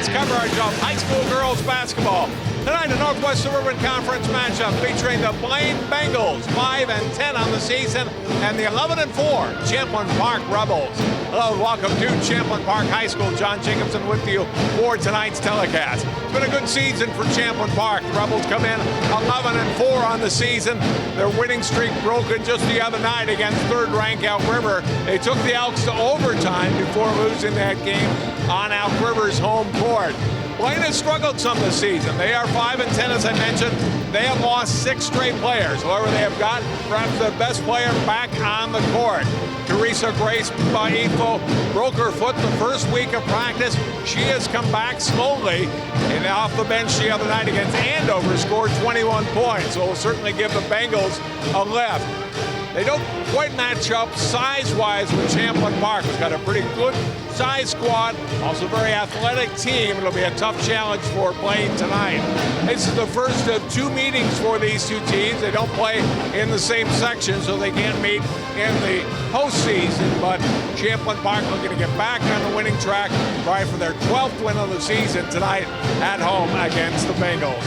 Coverage of high school girls basketball. Tonight, a Northwest Suburban Conference matchup featuring the Blaine Bengals, 5-10 on the season, and the 11-4 Champlin Park Rebels. Hello and welcome to Champlin Park High School. John Jacobson with you for tonight's telecast. It's been a good season for Champlin Park. The Rebels come in 11-4 on the season. Their winning streak broken just the other night against third-ranked Elk River. They took the Elks to overtime before losing that game on Elk River's home court. Blaine has struggled some this season. They are 5-10, as I mentioned. They have lost 6 straight players. However, they have got perhaps their best player back on the court. Teresa Grace Baifo broke her foot the first week of practice. She has come back slowly, and off the bench the other night against Andover scored 21 points. So we'll certainly give the Bengals a lift. They don't quite match up size-wise with Champlin Park, who's got a pretty good size squad, also a very athletic team. It'll be a tough challenge for Blaine tonight. This is the first of 2 meetings for these two teams. They don't play in the same section, so they can't meet in the postseason. But Champlin Park looking to get back on the winning track, try for their 12th win of the season tonight at home against the Bengals.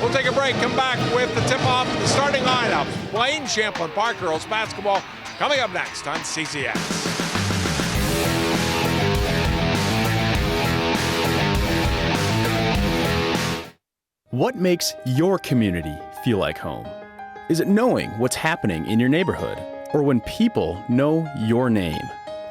We'll take a break, come back with the tip-off of the starting lineup. Blaine Champlin Park girls basketball coming up next on CCX. What makes your community feel like home? Is it knowing what's happening in your neighborhood? Or when people know your name?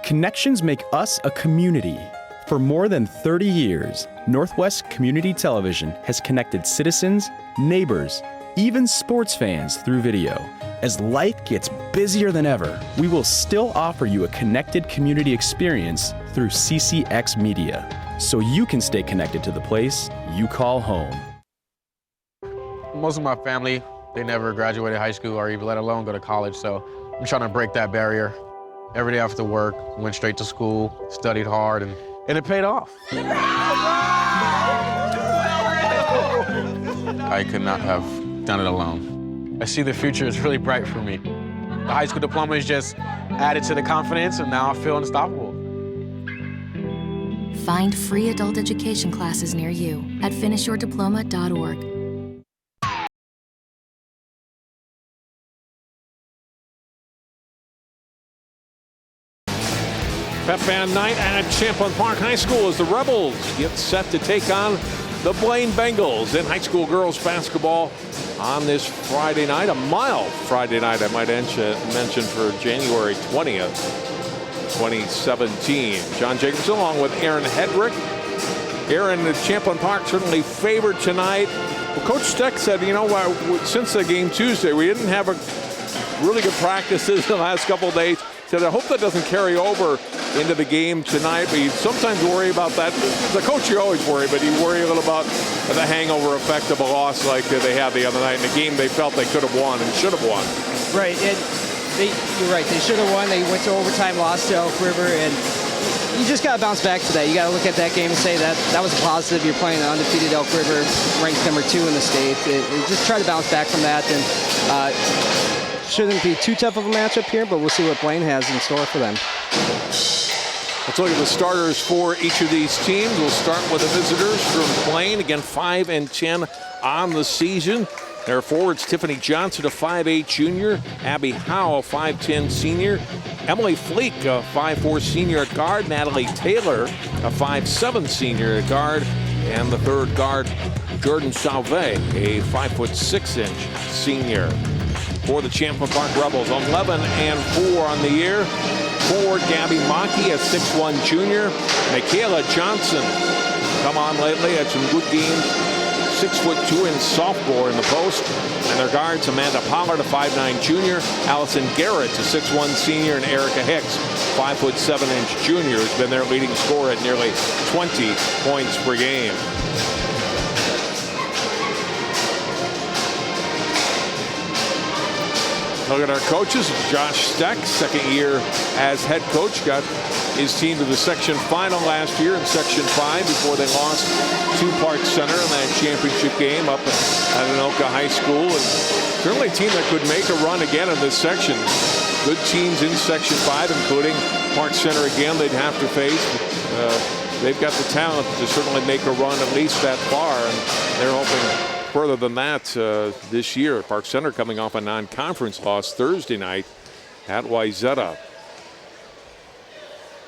Connections make us a community. For more than 30 years, Northwest Community Television has connected citizens, neighbors, even sports fans through video. As life gets busier than ever, we will still offer you a connected community experience through CCX Media, so you can stay connected to the place you call home. Most of my family, they never graduated high school or even let alone go to college, so I'm trying to break that barrier. Every day after work, went straight to school, studied hard, and it paid off. I could not have done it alone. I see the future is really bright for me. The high school diploma is just added to the confidence, and now I feel unstoppable. Find free adult education classes near you at finishyourdiploma.org. Pep Band night at Champlin Park High School as the Rebels get set to take on the Blaine Bengals in high school girls basketball on this Friday night, a mild Friday night, I might mention, for January 20th, 2017. John Jacobson along with Aaron Hedrick. Aaron at Champlin Park certainly favored tonight. Well, Coach Steck said, you know, since the game Tuesday, we didn't have a really good practices the last couple of days. Said, I hope that doesn't carry over into the game tonight, but you sometimes worry about that. The coach, you always worry, but you worry a little about the hangover effect of a loss like they had the other night in a game they felt they could have won and should have won. Right, and you're right, they should have won. They went to overtime, lost to Elk River, and you just got to bounce back to that. You got to look at that game and say that was a positive. You're playing an undefeated Elk River, ranked number 2 in the state. And just try to bounce back from that. And shouldn't be too tough of a matchup here, but we'll see what Blaine has in store for them. Let's look at the starters for each of these teams. We'll start with the visitors from Blaine. Again, 5-10 on the season. Their forwards, Tiffany Johnson, a 5'8 junior. Abby Howe, a 5'10 senior. Emily Fleek, a 5'4 senior at guard. Natalie Taylor, a 5'7 senior at guard. And the third guard, Jordan Salve, a 5'6" senior. For the Champlin Park Rebels, 11-4 on the year. Forward Gabby Maki, a 6'1 junior. Michaela Johnson, come on lately, had some good games. 6'2" in sophomore in the post. And their guards, Amanda Pollard, a 5'9 junior. Allison Garrett, a 6'1 senior. And Erica Hicks, 5'7" junior, has been their leading scorer at nearly 20 points per game. Look at our coaches. Josh Steck, second year as head coach, got his team to the section final last year in Section 5 before they lost to Park Center in that championship game up at Anoka High School. And certainly a team that could make a run again in this section. Good teams in Section 5, including Park Center again. They'd have to face they've got the talent to certainly make a run at least that far, and they're hoping further than that this year. Park Center coming off a non-conference loss Thursday night at Wayzata.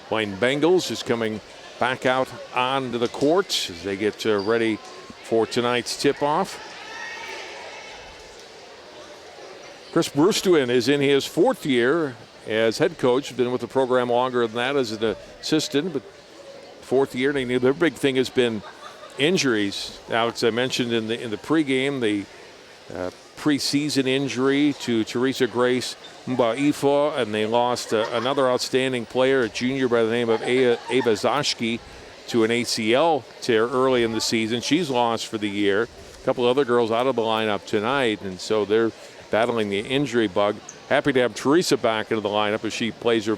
Blaine Bengals is coming back out onto the court as they get ready for tonight's tip-off. Chris Brustuen is in his 4th year as head coach. Been with the program longer than that as an assistant, but 4th year. And their big thing has been injuries. Alex, I mentioned in the pregame the preseason injury to Teresa Grace Mbaifa, and they lost another outstanding player, a junior by the name of Ava Zashki, to an ACL tear early in the season. She's lost for the year. A couple other girls out of the lineup tonight, and so they're battling the injury bug. Happy to have Teresa back into the lineup as she plays her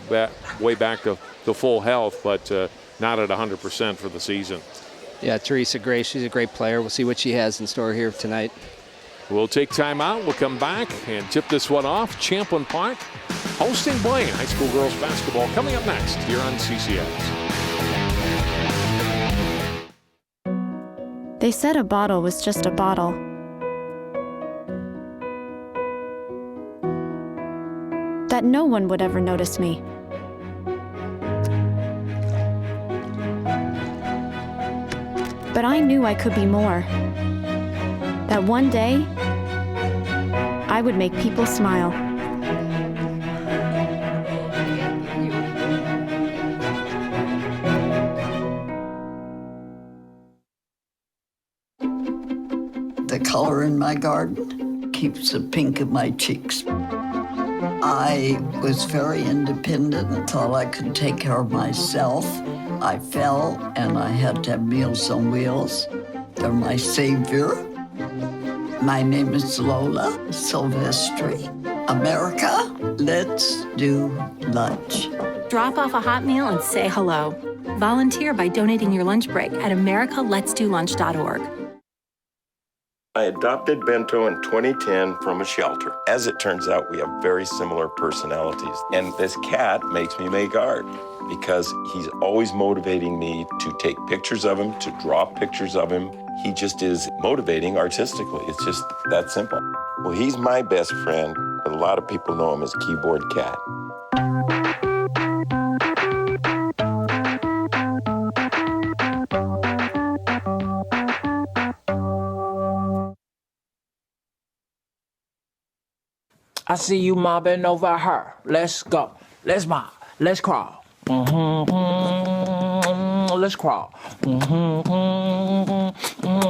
way back to full health, but not at 100% for the season. Yeah, Teresa Grace, she's a great player. We'll see what she has in store here tonight. We'll take time out. We'll come back and tip this one off. Champlin Park hosting Blaine high school girls basketball coming up next here on CCX. They said a bottle was just a bottle. That no one would ever notice me. But I knew I could be more. That one day, I would make people smile. The color in my garden keeps the pink in my cheeks. I was very independent and thought I could take care of myself. I fell and I had to have Meals on Wheels. They're my savior. My name is Lola Silvestri. America, let's do lunch. Drop off a hot meal and say hello. Volunteer by donating your lunch break at americaletsdolunch.org. I adopted Bento in 2010 from a shelter. As it turns out, we have very similar personalities. And this cat makes me make art because he's always motivating me to take pictures of him, to draw pictures of him. He just is motivating artistically. It's just that simple. Well, he's my best friend, but a lot of people know him as Keyboard Cat. I see you mobbing over her. Let's go. Let's mob. Let's crawl. Let's crawl.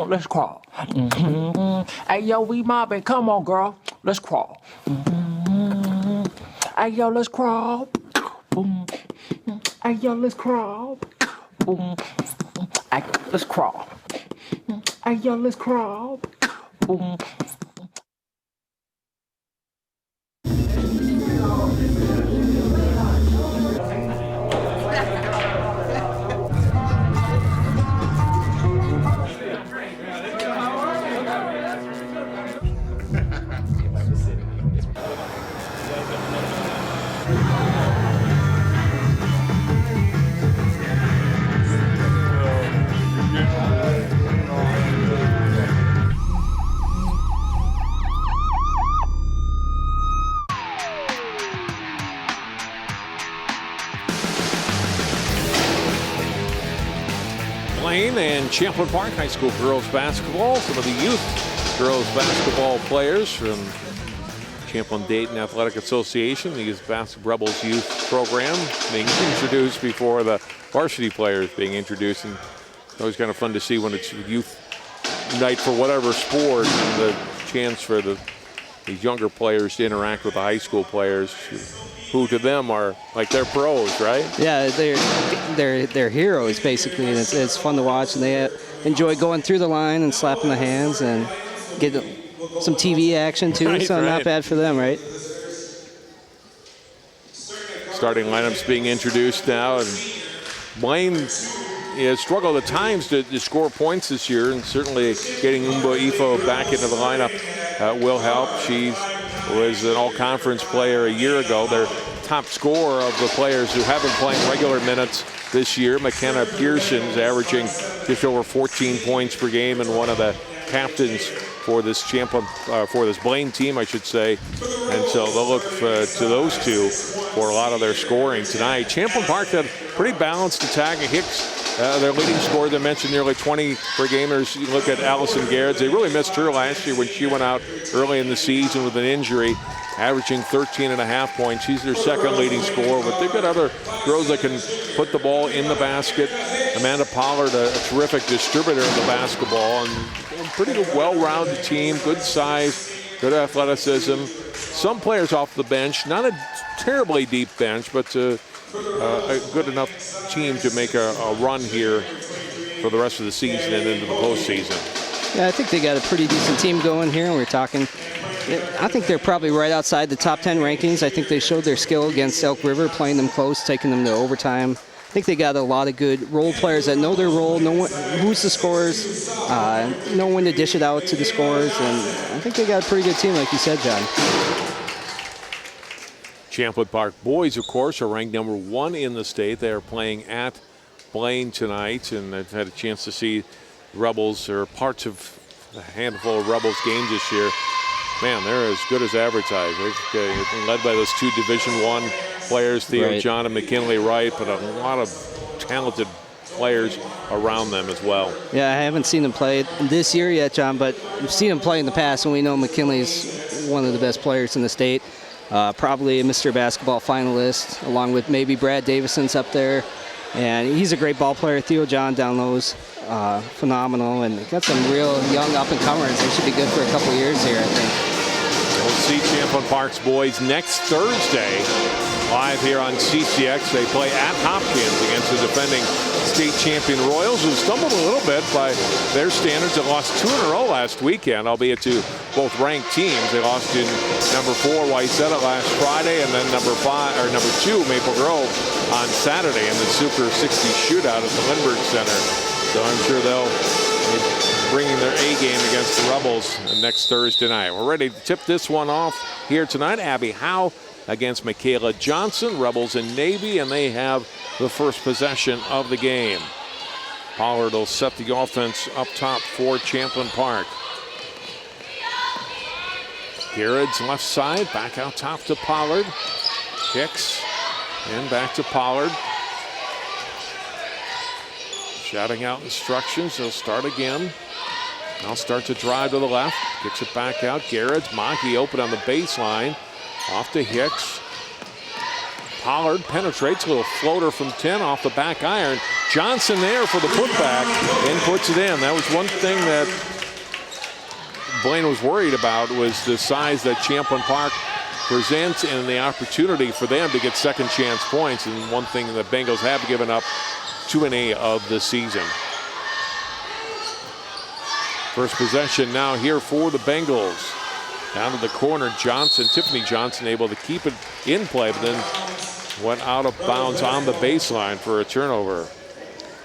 Let's crawl. Hey, yo, we mobbing. Come on, girl. Let's crawl. Hey, yo, let's crawl. Hey, yo, let's crawl. Hey, let's crawl. Hey, yo, let's crawl. Blaine and Champlin Park High School girls basketball. Some of the youth girls basketball players from Champlin-Dayton Athletic Association, the Youth Rebels Youth Program, being introduced before the varsity players being introduced. And it's always kind of fun to see when it's youth night for whatever sport, and the chance for these younger players to interact with the high school players, who to them are like they're pros, right? Yeah, they're heroes basically, and it's fun to watch, and they enjoy going through the line and slapping the hands and get some TV action too. Right, so right. Not bad for them, right? Starting lineups being introduced now, and Blaine has struggled at times to score points this year, and certainly getting Umba Ifo back into the lineup will help. She was an all-conference player a year ago. They're top scorer of the players who have been playing regular minutes this year. McKenna Pearson's averaging just over 14 points per game, and one of the captains for this Champlin, for this Blaine team, I should say. And so they'll look to those two for a lot of their scoring tonight. Champlin Park had a pretty balanced attack. Hicks, their leading scorer, they mentioned nearly 20 per game. You look at Allison Garrett. They really missed her last year when she went out early in the season with an injury, averaging 13.5 points. She's their second leading scorer, but they've got other girls that can put the ball in the basket. Amanda Pollard, a terrific distributor of the basketball, and a pretty well-rounded team, good size, good athleticism. Some players off the bench, not a terribly deep bench, but a good enough team to make a run here for the rest of the season and into the postseason. Yeah, I think they got a pretty decent team going here, and we're talking, I think they're probably right outside the top 10 rankings. I think they showed their skill against Elk River, playing them close, taking them to overtime. I think they got a lot of good role players that know their role, know who's the scorers, know when to dish it out to the scorers, and I think they got a pretty good team, like you said, John. Champlin Park boys, of course, are ranked number 1 in the state. They are playing at Blaine tonight, and I've had a chance to see Rebels, or parts of a handful of Rebels games this year. Man, they're as good as advertised. They're led by those 2 Division I players, Theo John and McKinley Wright, but a lot of talented players around them as well. Yeah, I haven't seen them play this year yet, John, but we've seen them play in the past, and we know McKinley's one of the best players in the state. Probably a Mr. Basketball finalist, along with maybe Brad Davison's up there. And he's a great ball player. Theo John down low's phenomenal, and got some real young up-and-comers. They should be good for a couple years here, I think. We'll see Champlin Park's boys next Thursday live here on CCX. They play at Hopkins against the defending state champion Royals, who stumbled a little bit by their standards and lost 2 in a row last weekend, albeit to both ranked teams. They lost to number 4 Wayzata last Friday, and then number 2 Maple Grove on Saturday in the Super 60 shootout at the Lindbergh Center. So I'm sure they'll be bringing their A game against the Rebels next Thursday night. We're ready to tip this one off here tonight. Abby Howe against Michaela Johnson, Rebels and Navy, and they have the first possession of the game. Pollard will set the offense up top for Champlin Park. Garrett's left side, back out top to Pollard. Hicks, and back to Pollard. Shouting out instructions, they'll start again. Now start to drive to the left, kicks it back out. Garrett's Maki open on the baseline. Off to Hicks. Pollard penetrates, a little floater from 10 off the back iron. Johnson there for the putback and puts it in. That was one thing that Blaine was worried about, was the size that Champlin Park presents and the opportunity for them to get second chance points. And one thing the Bengals have given up too many of the season. First possession now here for the Bengals. Down to the corner, Johnson, Tiffany Johnson, able to keep it in play, but then went out of bounds on the baseline for a turnover.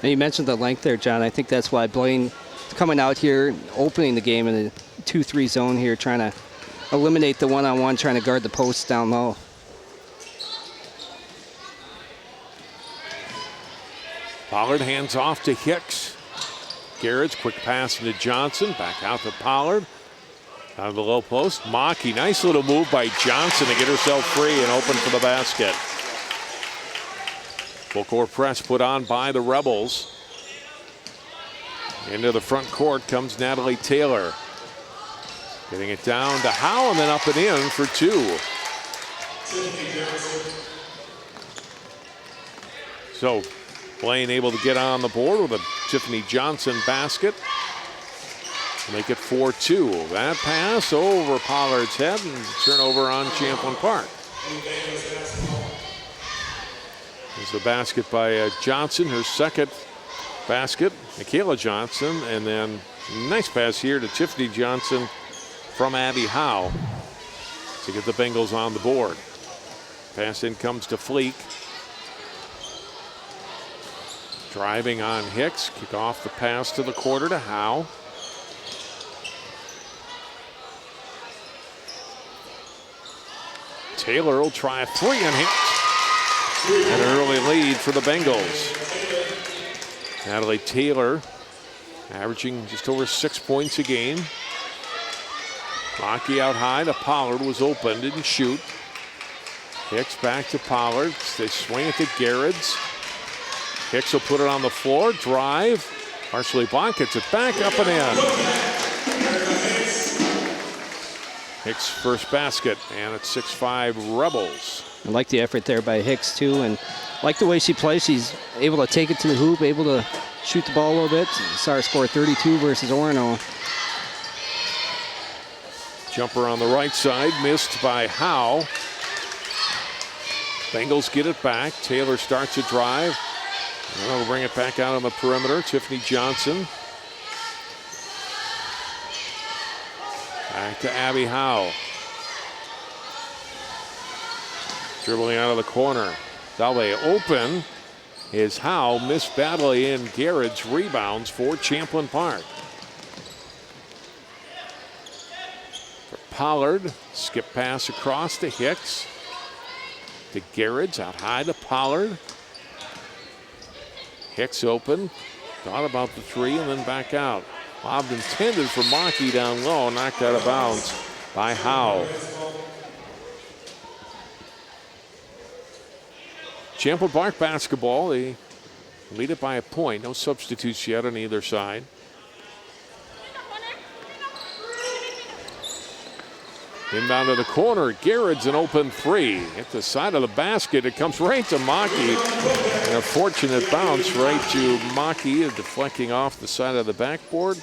And you mentioned the length there, John. I think that's why Blaine is coming out here, opening the game in a 2-3 zone here, trying to eliminate the one-on-one, trying to guard the posts down low. Pollard hands off to Hicks. Garrett's quick pass into Johnson, back out to Pollard. Out of the low post, Maki, nice little move by Johnson to get herself free and open for the basket. Full court press put on by the Rebels. Into the front court comes Natalie Taylor. Getting it down to Howe and then up and in for 2. So Blaine able to get on the board with a Tiffany Johnson basket. Make it 4-2. That pass over Pollard's head and turnover on Champlin Park. There's the basket by Johnson, her second basket. Michaela Johnson, and then nice pass here to Tiffany Johnson from Abby Howe to get the Bengals on the board. Pass in comes to Fleek. Driving on Hicks, kick off the pass to the quarter to Howe. Taylor will try a three and hit. And an early lead for the Bengals. Natalie Taylor averaging just over 6 points a game. Rocky out high to Pollard, was open, didn't shoot. Hicks back to Pollard. They swing it to Garrett's. Hicks will put it on the floor, drive. Partially blocked, gets it back up and in. Hicks' first basket, and it's 6-5 Rebels. I like the effort there by Hicks, too, and like the way she plays. She's able to take it to the hoop, able to shoot the ball a little bit. Saw her score 32 versus Orono. Jumper on the right side, missed by Howe. Bengals get it back. Taylor starts a drive. And they'll bring it back out on the perimeter. Tiffany Johnson. Back to Abby Howe. Dribbling out of the corner. Dale open is Howe. Missed badly in Garrett's rebounds for Champlin Park. For Pollard. Skip pass across to Hicks. To Garrett's out high to Pollard. Hicks open, thought about the three and then back out. Lobbed intended for Maki down low, knocked out of bounds by Howe. Champlin Park basketball, they lead it by a point. No substitutes yet on either side. Inbound to the corner, Garrett's an open three. Hit the side of the basket, it comes right to Maki. And a fortunate bounce right to Maki, deflecting off the side of the backboard.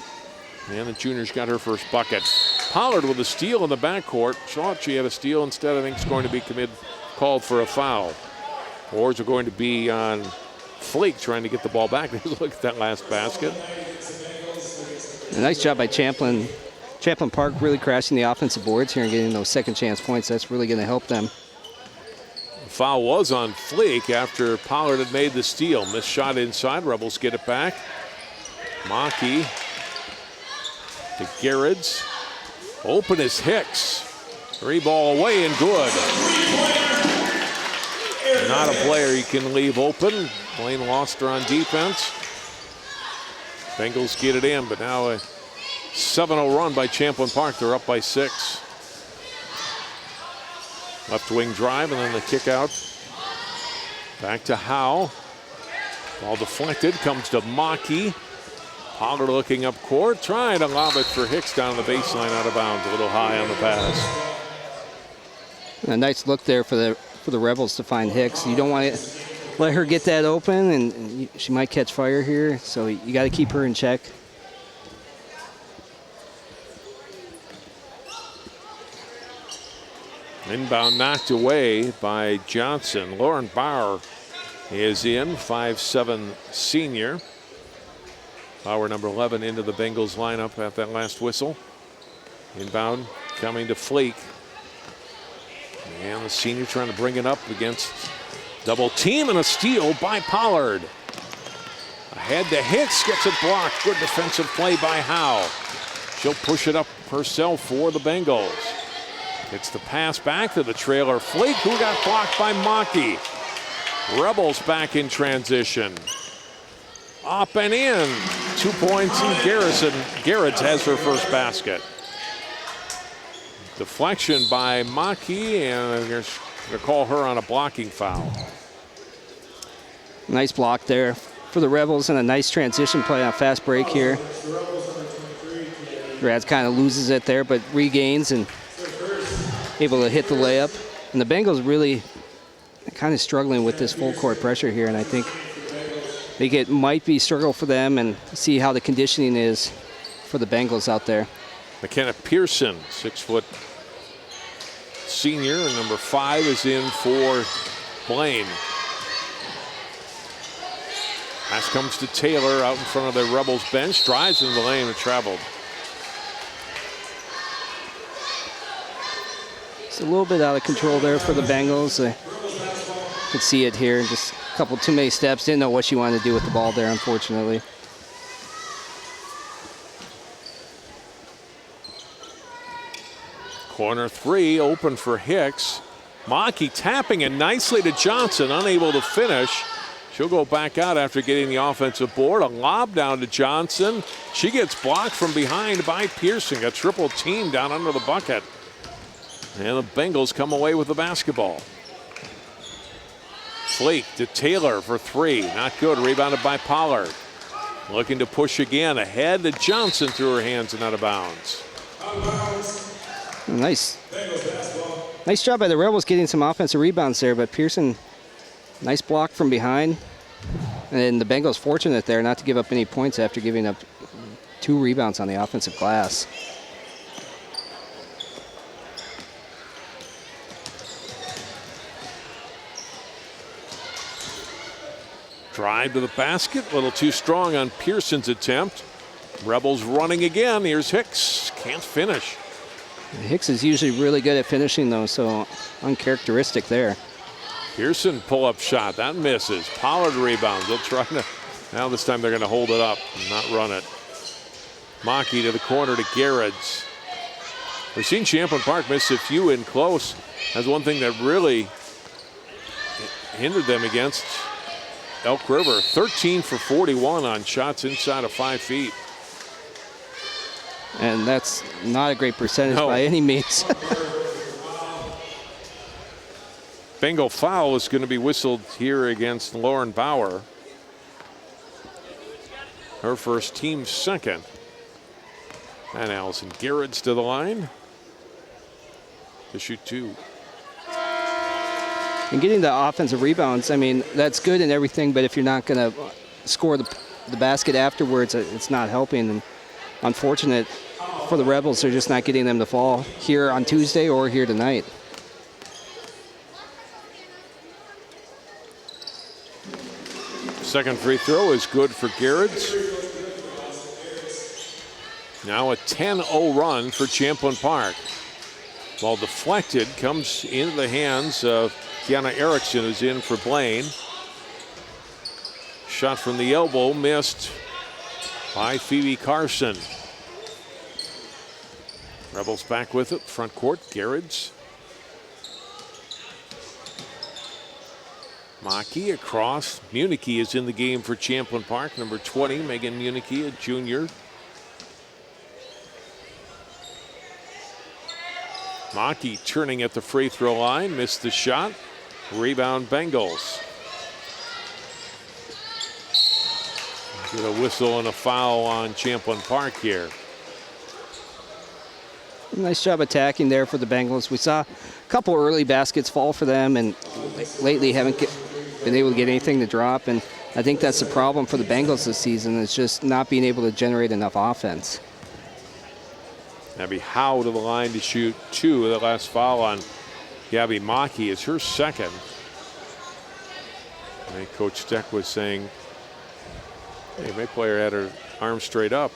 And the junior's got her first bucket. Pollard with a steal in the backcourt. Thought she had a steal, instead I think it's going to be called for a foul. Oars are going to be on Fleek trying to get the ball back. Look at that last basket. A nice job by Champlin. Champlin Park really crashing the offensive boards here and getting those second chance points. That's really going to help them. The foul was on Fleek after Pollard had made the steal. Missed shot inside. Rebels get it back. Maki to Garrett's. Open is Hicks. Three ball away and good. Not a player you can leave open. Blaine lost her on defense. Bengals get it in, but now a 7-0 run by Champlin Park. They're up by 6. Left wing drive and then the kick out. Back to Howe. Ball deflected, comes to Maki. Pollard looking up court, trying to lob it for Hicks down the baseline, out of bounds. A little high on the pass. A nice look there for the Rebels to find Hicks. You don't want to let her get that open, and she might catch fire here, so you got to keep her in check. Inbound knocked away by Johnson. Lauren Bauer is in, 5'7" senior. Bauer, number 11, into the Bengals lineup at that last whistle. Inbound coming to Fleek. And the senior trying to bring it up against double team, and a steal by Pollard. Ahead to Hicks, gets it blocked. Good defensive play by Howe. She'll push it up herself for the Bengals. It's the pass back to the trailer Fleek, who got blocked by Maki. Rebels back in transition. Up and in. 2 points, and Garrett's has her first basket. Deflection by Maki, and they're going to call her on a blocking foul. Nice block there for the Rebels, and a nice transition play on fast break here. Grads kind of loses it there, but regains and able to hit the layup. And the Bengals really kind of struggling with this full court pressure here, and I think it might be struggle for them, and see how the conditioning is for the Bengals out there. McKenna Pearson, 6-foot senior, and number 5 is in for Blaine. Pass comes to Taylor out in front of the Rebels bench, drives in the lane and traveled. It's a little bit out of control there for the Bengals. I could see it here, just a couple too many steps. Didn't know what she wanted to do with the ball there, unfortunately. Corner 3 open for Hicks. Maki tapping it nicely to Johnson, unable to finish. She'll go back out after getting the offensive board. A lob down to Johnson. She gets blocked from behind by Pearson. A triple team down under the bucket. And the Bengals come away with the basketball. Flake to Taylor for three. Not good. Rebounded by Pollard. Looking to push again. Ahead to Johnson through her hands and out of bounds. Nice job by the Rebels getting some offensive rebounds there, but Pearson, nice block from behind. And the Bengals fortunate there not to give up any points after giving up 2 rebounds on the offensive glass. Drive to the basket, a little too strong on Pearson's attempt. Rebels running again. Here's Hicks, can't finish. Hicks is usually really good at finishing though, so uncharacteristic there. Pearson pull-up shot, that misses. Pollard rebounds, they'll try to, now this time they're gonna hold it up and not run it. Maki to the corner to Garrett's. We've seen Champlin Park miss a few in close. That's one thing that really hindered them against Elk River. 13 for 41 on shots inside of 5 feet. And that's not a great percentage by any means. Bengal foul is going to be whistled here against Lauren Bauer. Her first, team second. And Allison Garrett's to the line to shoot 2. And getting the offensive rebounds, I mean, that's good and everything, but if you're not going to score the basket afterwards, it's not helping. And unfortunate for the Rebels, they're just not getting them to fall here on Tuesday or here tonight. Second free throw is good for Garrett's. Now a 10-0 run for Champlin Park. Ball deflected, comes into the hands of Kiana Erickson, who's in for Blaine. Shot from the elbow, missed by Phoebe Carson. Rebels back with it, front court, Garrett's. Maki across. Muniche is in the game for Champlin Park. Number 20, Megan Muniche, a junior. Maki turning at the free throw line, missed the shot. Rebound Bengals. Get a whistle and a foul on Champlin Park here. Nice job attacking there for the Bengals. We saw a couple early baskets fall for them, and lately haven't been able to get anything to drop. And I think that's the problem for the Bengals this season, is just not being able to generate enough offense. Abby Howe to the line to shoot 2. The last foul on Gabby Maki is her second. And Coach Steck was saying, hey, my player had her arm straight up.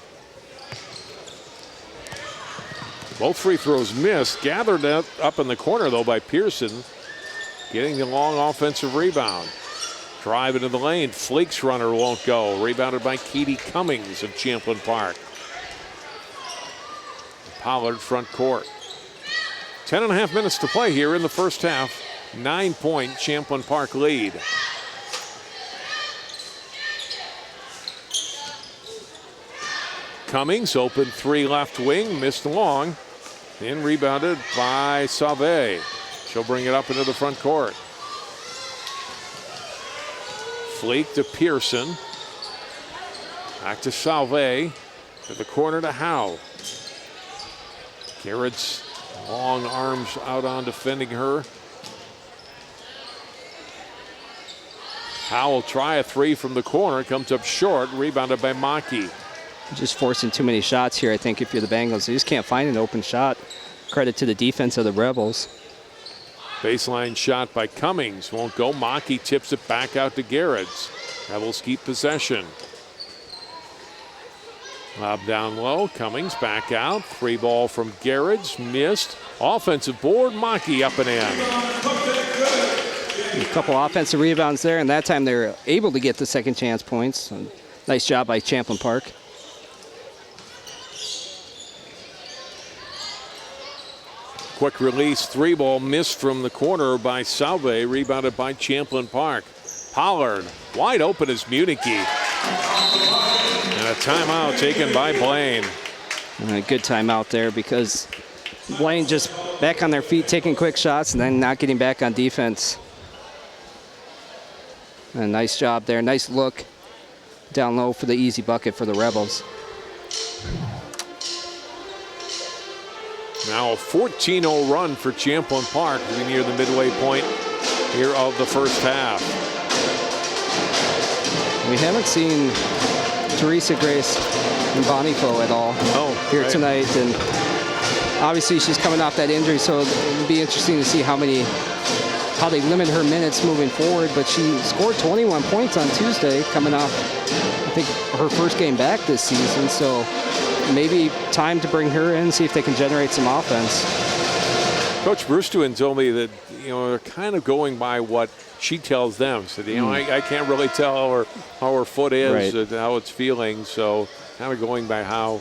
Both free throws missed. Gathered up in the corner, though, by Pearson. Getting the long offensive rebound. Drive into the lane. Fleek's runner won't go. Rebounded by Katie Cummings of Champlin Park. Pollard front court. 10.5 minutes to play here in the first half. 9-point Champlin Park lead. Cummings open 3 left wing, missed long. Then rebounded by Sauvé. She'll bring it up into the front court. Fleek to Pearson. Back to Sauvé. To the corner to Howe. Garrett's long arms out on defending her. Howe will try a 3 from the corner. Comes up short. Rebounded by Maki. Just forcing too many shots here, I think, if you're the Bengals. They just can't find an open shot. Credit to the defense of the Rebels. Baseline shot by Cummings. Won't go. Maki tips it back out to Garrett's. Rebels keep possession. Lob down low. Cummings back out. 3 ball from Garrett's. Missed. Offensive board. Maki up and in. A couple offensive rebounds there, and that time they were able to get the second chance points. And nice job by Champlin Park. Quick release, 3-ball missed from the corner by Salve, rebounded by Champlin Park. Pollard, wide open is Munique. And a timeout taken by Blaine. And a good timeout there because Blaine just back on their feet, taking quick shots and then not getting back on defense. And a nice job there, nice look down low for the easy bucket for the Rebels. Now a 14-0 run for Champlin Park as we near the midway point here of the first half. We haven't seen Teresa Grace and Bonifo at all here tonight, and obviously she's coming off that injury, so it'll be interesting to see how they limit her minutes moving forward. But she scored 21 points on Tuesday, coming off, I think, her first game back this season. So maybe time to bring her in, see if they can generate some offense. Coach Brewstuen told me that, they're kind of going by what she tells them. Said, I can't really tell how her foot is and how it's feeling. So kind of going by how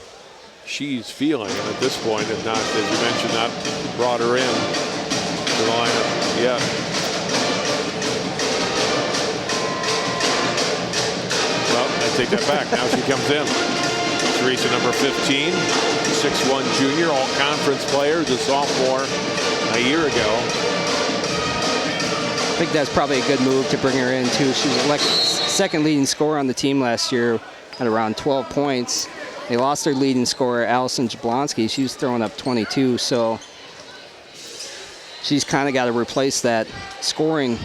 she's feeling. And at this point, if not, as you mentioned, not brought her in to the lineup yet. Well, I take that back. Now she comes in. Teresa, number 15, 6'1" junior, all-conference player, the sophomore a year ago. I think that's probably a good move to bring her in, too. She was second leading scorer on the team last year at around 12 points. They lost their leading scorer, Allison Jablonski. She was throwing up 22, so she's kind of got to replace that scoring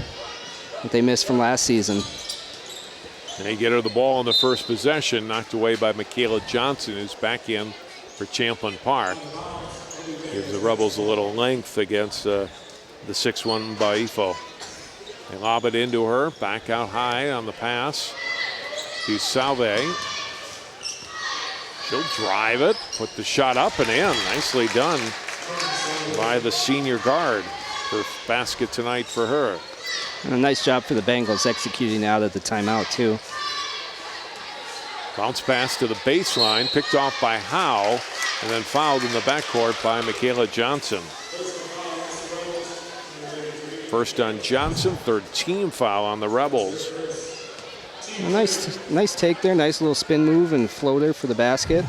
that they missed from last season. They get her the ball in the first possession, knocked away by Michaela Johnson, who's back in for Champlin Park. Gives the Rebels a little length against the 6'1" Baifo. They lob it into her, back out high on the pass to Salve. She'll drive it, put the shot up and in. Nicely done by the senior guard. First basket tonight for her. And a nice job for the Bengals executing out at the timeout, too. Bounce pass to the baseline, picked off by Howe, and then fouled in the backcourt by Michaela Johnson. First on Johnson, third team foul on the Rebels. A nice take there, nice little spin move and floater for the basket.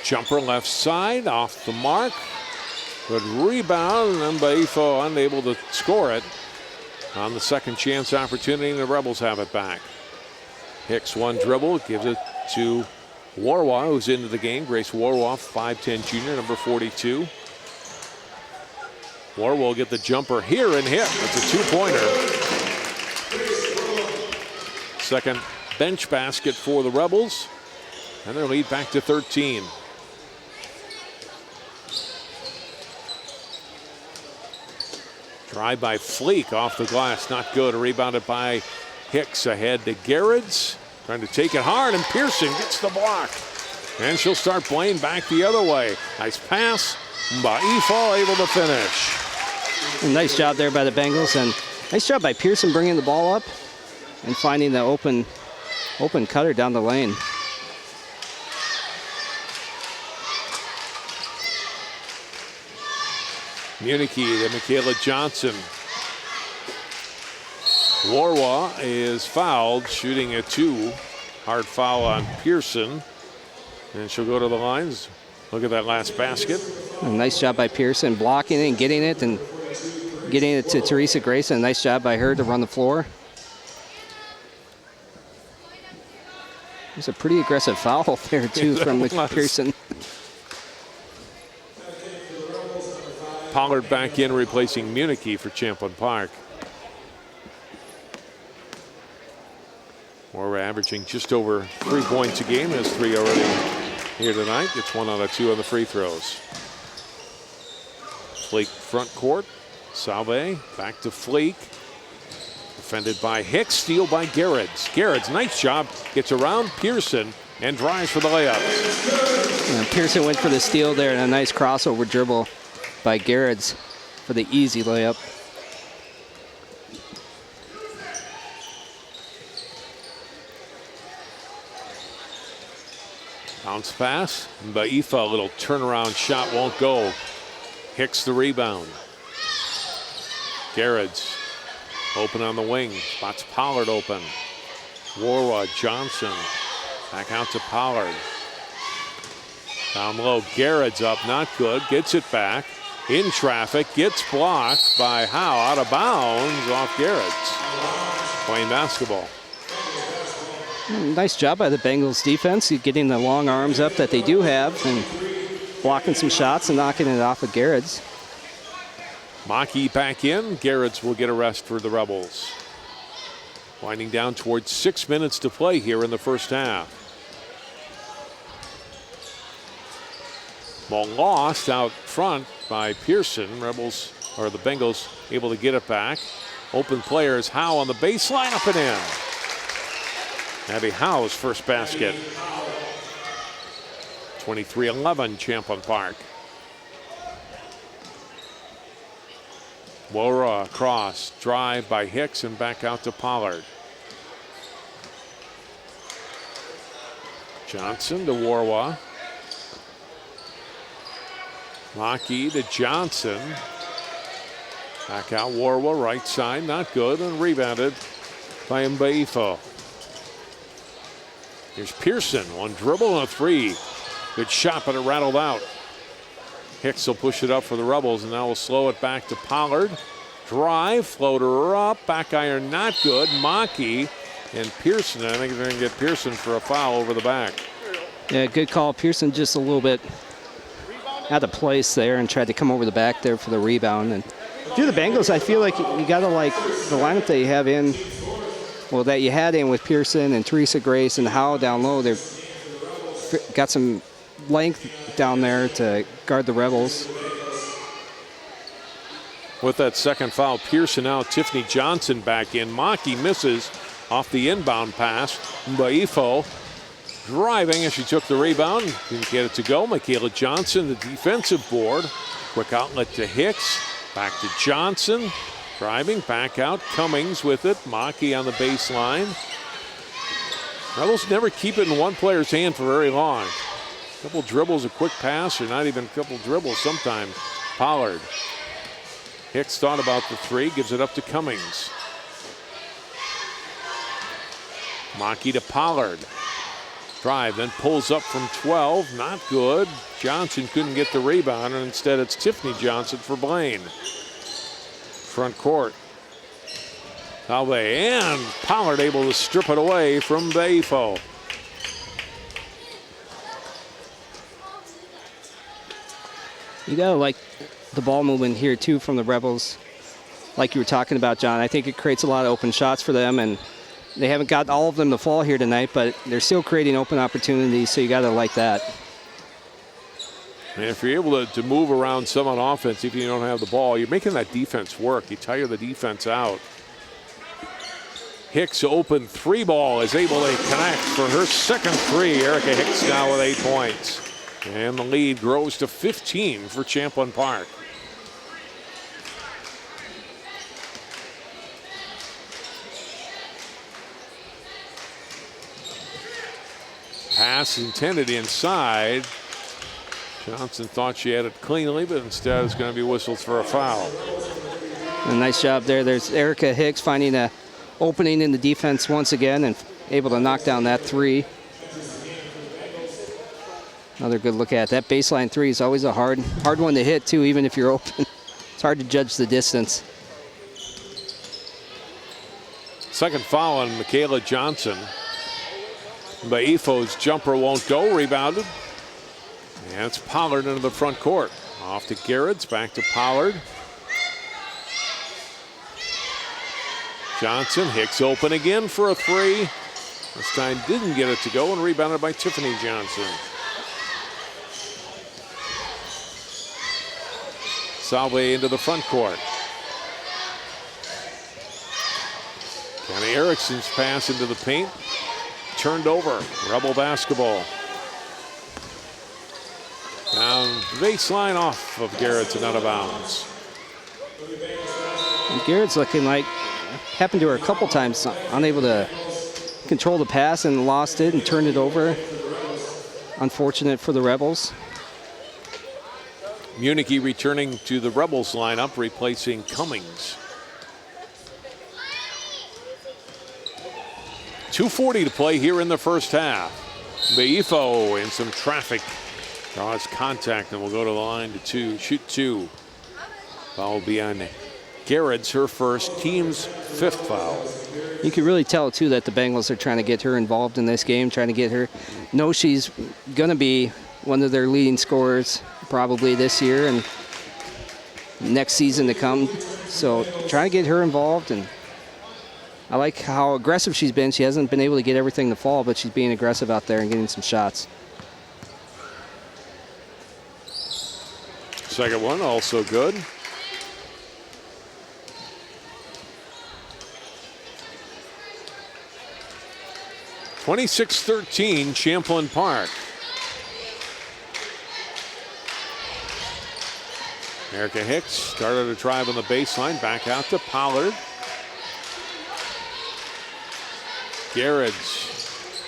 Jumper left side, off the mark. Good rebound, and then Baifo unable to score it on the second chance opportunity, and the Rebels have it back. Hicks one dribble, gives it to Warwa, who's into the game. Grace Warwa, 5'10" junior, number 42. Warwa will get the jumper here and hit. It's a two-pointer. Second bench basket for the Rebels, and their lead back to 13. Drive by Fleek off the glass, not good. Rebounded by Hicks ahead to Garrett's. Trying to take it hard, and Pearson gets the block. And she'll start Blaine back the other way. Nice pass. Baifo able to finish. A nice job there by the Bengals, and nice job by Pearson bringing the ball up and finding the open cutter down the lane. Munique to Michaela Johnson. Warwa is fouled, shooting a 2. Hard foul on Pearson. And she'll go to the lines. Look at that last basket. A nice job by Pearson blocking it and getting it to Teresa Grayson. Nice job by her to run the floor. It was a pretty aggressive foul there too from Pearson. Pollard back in, replacing Munique for Champlin Park. We're averaging just over 3 points a game. Has 3 already here tonight. Gets 1 out of 2 on the free throws. Fleek front court. Salve back to Fleek. Defended by Hicks. Steal by Garrett's. Garrett's nice job. Gets around Pearson and drives for the layup. Yeah, Pearson went for the steal there and a nice crossover dribble by Garrett's for the easy layup. Bounce pass. Mbaifa, a little turnaround shot won't go. Hicks the rebound. Garrett's open on the wing. Spots Pollard open. Warwa, Johnson. Back out to Pollard. Down low, Garrett's up, not good. Gets it back. In traffic, gets blocked by Howe. Out of bounds off Garrett's. Playing basketball. Nice job by the Bengals defense, getting the long arms up that they do have and blocking some shots and knocking it off of Garrett's. Maki back in. Garrett's will get a rest for the Rebels. Winding down towards 6 minutes to play here in the first half. Ball lost out front by Pearson. Rebels, or the Bengals, able to get it back. Open players, Howe on the baseline, up and in. Abby Howe's first basket. 23-11, Champlin Park. Wora across, drive by Hicks and back out to Pollard. Johnson to Warwa. Maki to Johnson. Back out Warwa, right side, not good, and rebounded by Mbaifa. Here's Pearson, one dribble and a three. Good shot, but it rattled out. Hicks will push it up for the Rebels, and now we'll slow it back to Pollard. Drive, floater up, back iron not good. Maki and Pearson, I think they're going to get Pearson for a foul over the back. Yeah, good call. Pearson just a little bit out of place there and tried to come over the back there for the rebound. And through the Bengals, I feel like you got to like the lineup that you have in, well, that you had in with Pearson and Teresa Grace and Howe down low. They've got some length down there to guard the Rebels. With that second foul, Pearson out, Tiffany Johnson back in. Maki misses off the inbound pass. Mbaifa driving as she took the rebound. Didn't get it to go. Michaela Johnson, the defensive board. Quick outlet to Hicks. Back to Johnson. Driving, back out. Cummings with it. Maki on the baseline. Rebels never keep it in one player's hand for very long. A couple dribbles, a quick pass, or not even a couple dribbles sometimes. Pollard. Hicks thought about the three, gives it up to Cummings. Maki to Pollard. Drive, then pulls up from 12, not good. Johnson couldn't get the rebound, and instead it's Tiffany Johnson for Blaine. Front court. Salve and Pollard able to strip it away from Mbaifa. You gotta like the ball movement here too from the Rebels, like you were talking about, John. I think it creates a lot of open shots for them, and they haven't got all of them to fall here tonight, but they're still creating open opportunities, so you gotta like that. And if you're able to move around some on offense, if you don't have the ball, you're making that defense work. You tire the defense out. Hicks open three ball is able to connect for her second three. Erica Hicks now with 8 points. And the lead grows to 15 for Champlin Park. Pass intended inside. Johnson thought she had it cleanly, but instead it's going to be whistled for a foul. A nice job there. There's Erica Hicks finding an opening in the defense once again and able to knock down that three. Another good look at that baseline three is always a hard one to hit too, even if you're open. It's hard to judge the distance. Second foul on Michaela Johnson. Mbaifa's jumper won't go, rebounded. And it's Pollard into the front court. Off to Garrett's, back to Pollard. Johnson, Hicks open again for a three. This time didn't get it to go and rebounded by Tiffany Johnson. Salve into the front court. Kenny Erickson's pass into the paint. Turned over. Rebel basketball. Down baseline off of Garrett's and out of bounds. And Garrett's looking like, happened to her a couple times, unable to control the pass and lost it and turned it over. unfortunate for the Rebels. Municky returning to the Rebels lineup, replacing Cummings. 2:40 to play here in the first half. Beifo in some traffic draws contact and will go to the line to shoot two. Foul will be on Garrett's, her first, team's 5th foul. You can really tell, too, that the Bengals are trying to get her involved in this game, trying to get her, know she's going to be one of their leading scorers probably this year and next season to come. So trying to get her involved, and I like how aggressive she's been. She hasn't been able to get everything to fall, but she's being aggressive out there and getting some shots. Second one also good. (26-13) Champlin Park. Erica Hicks started a drive on the baseline, back out to Pollard. Garrett's.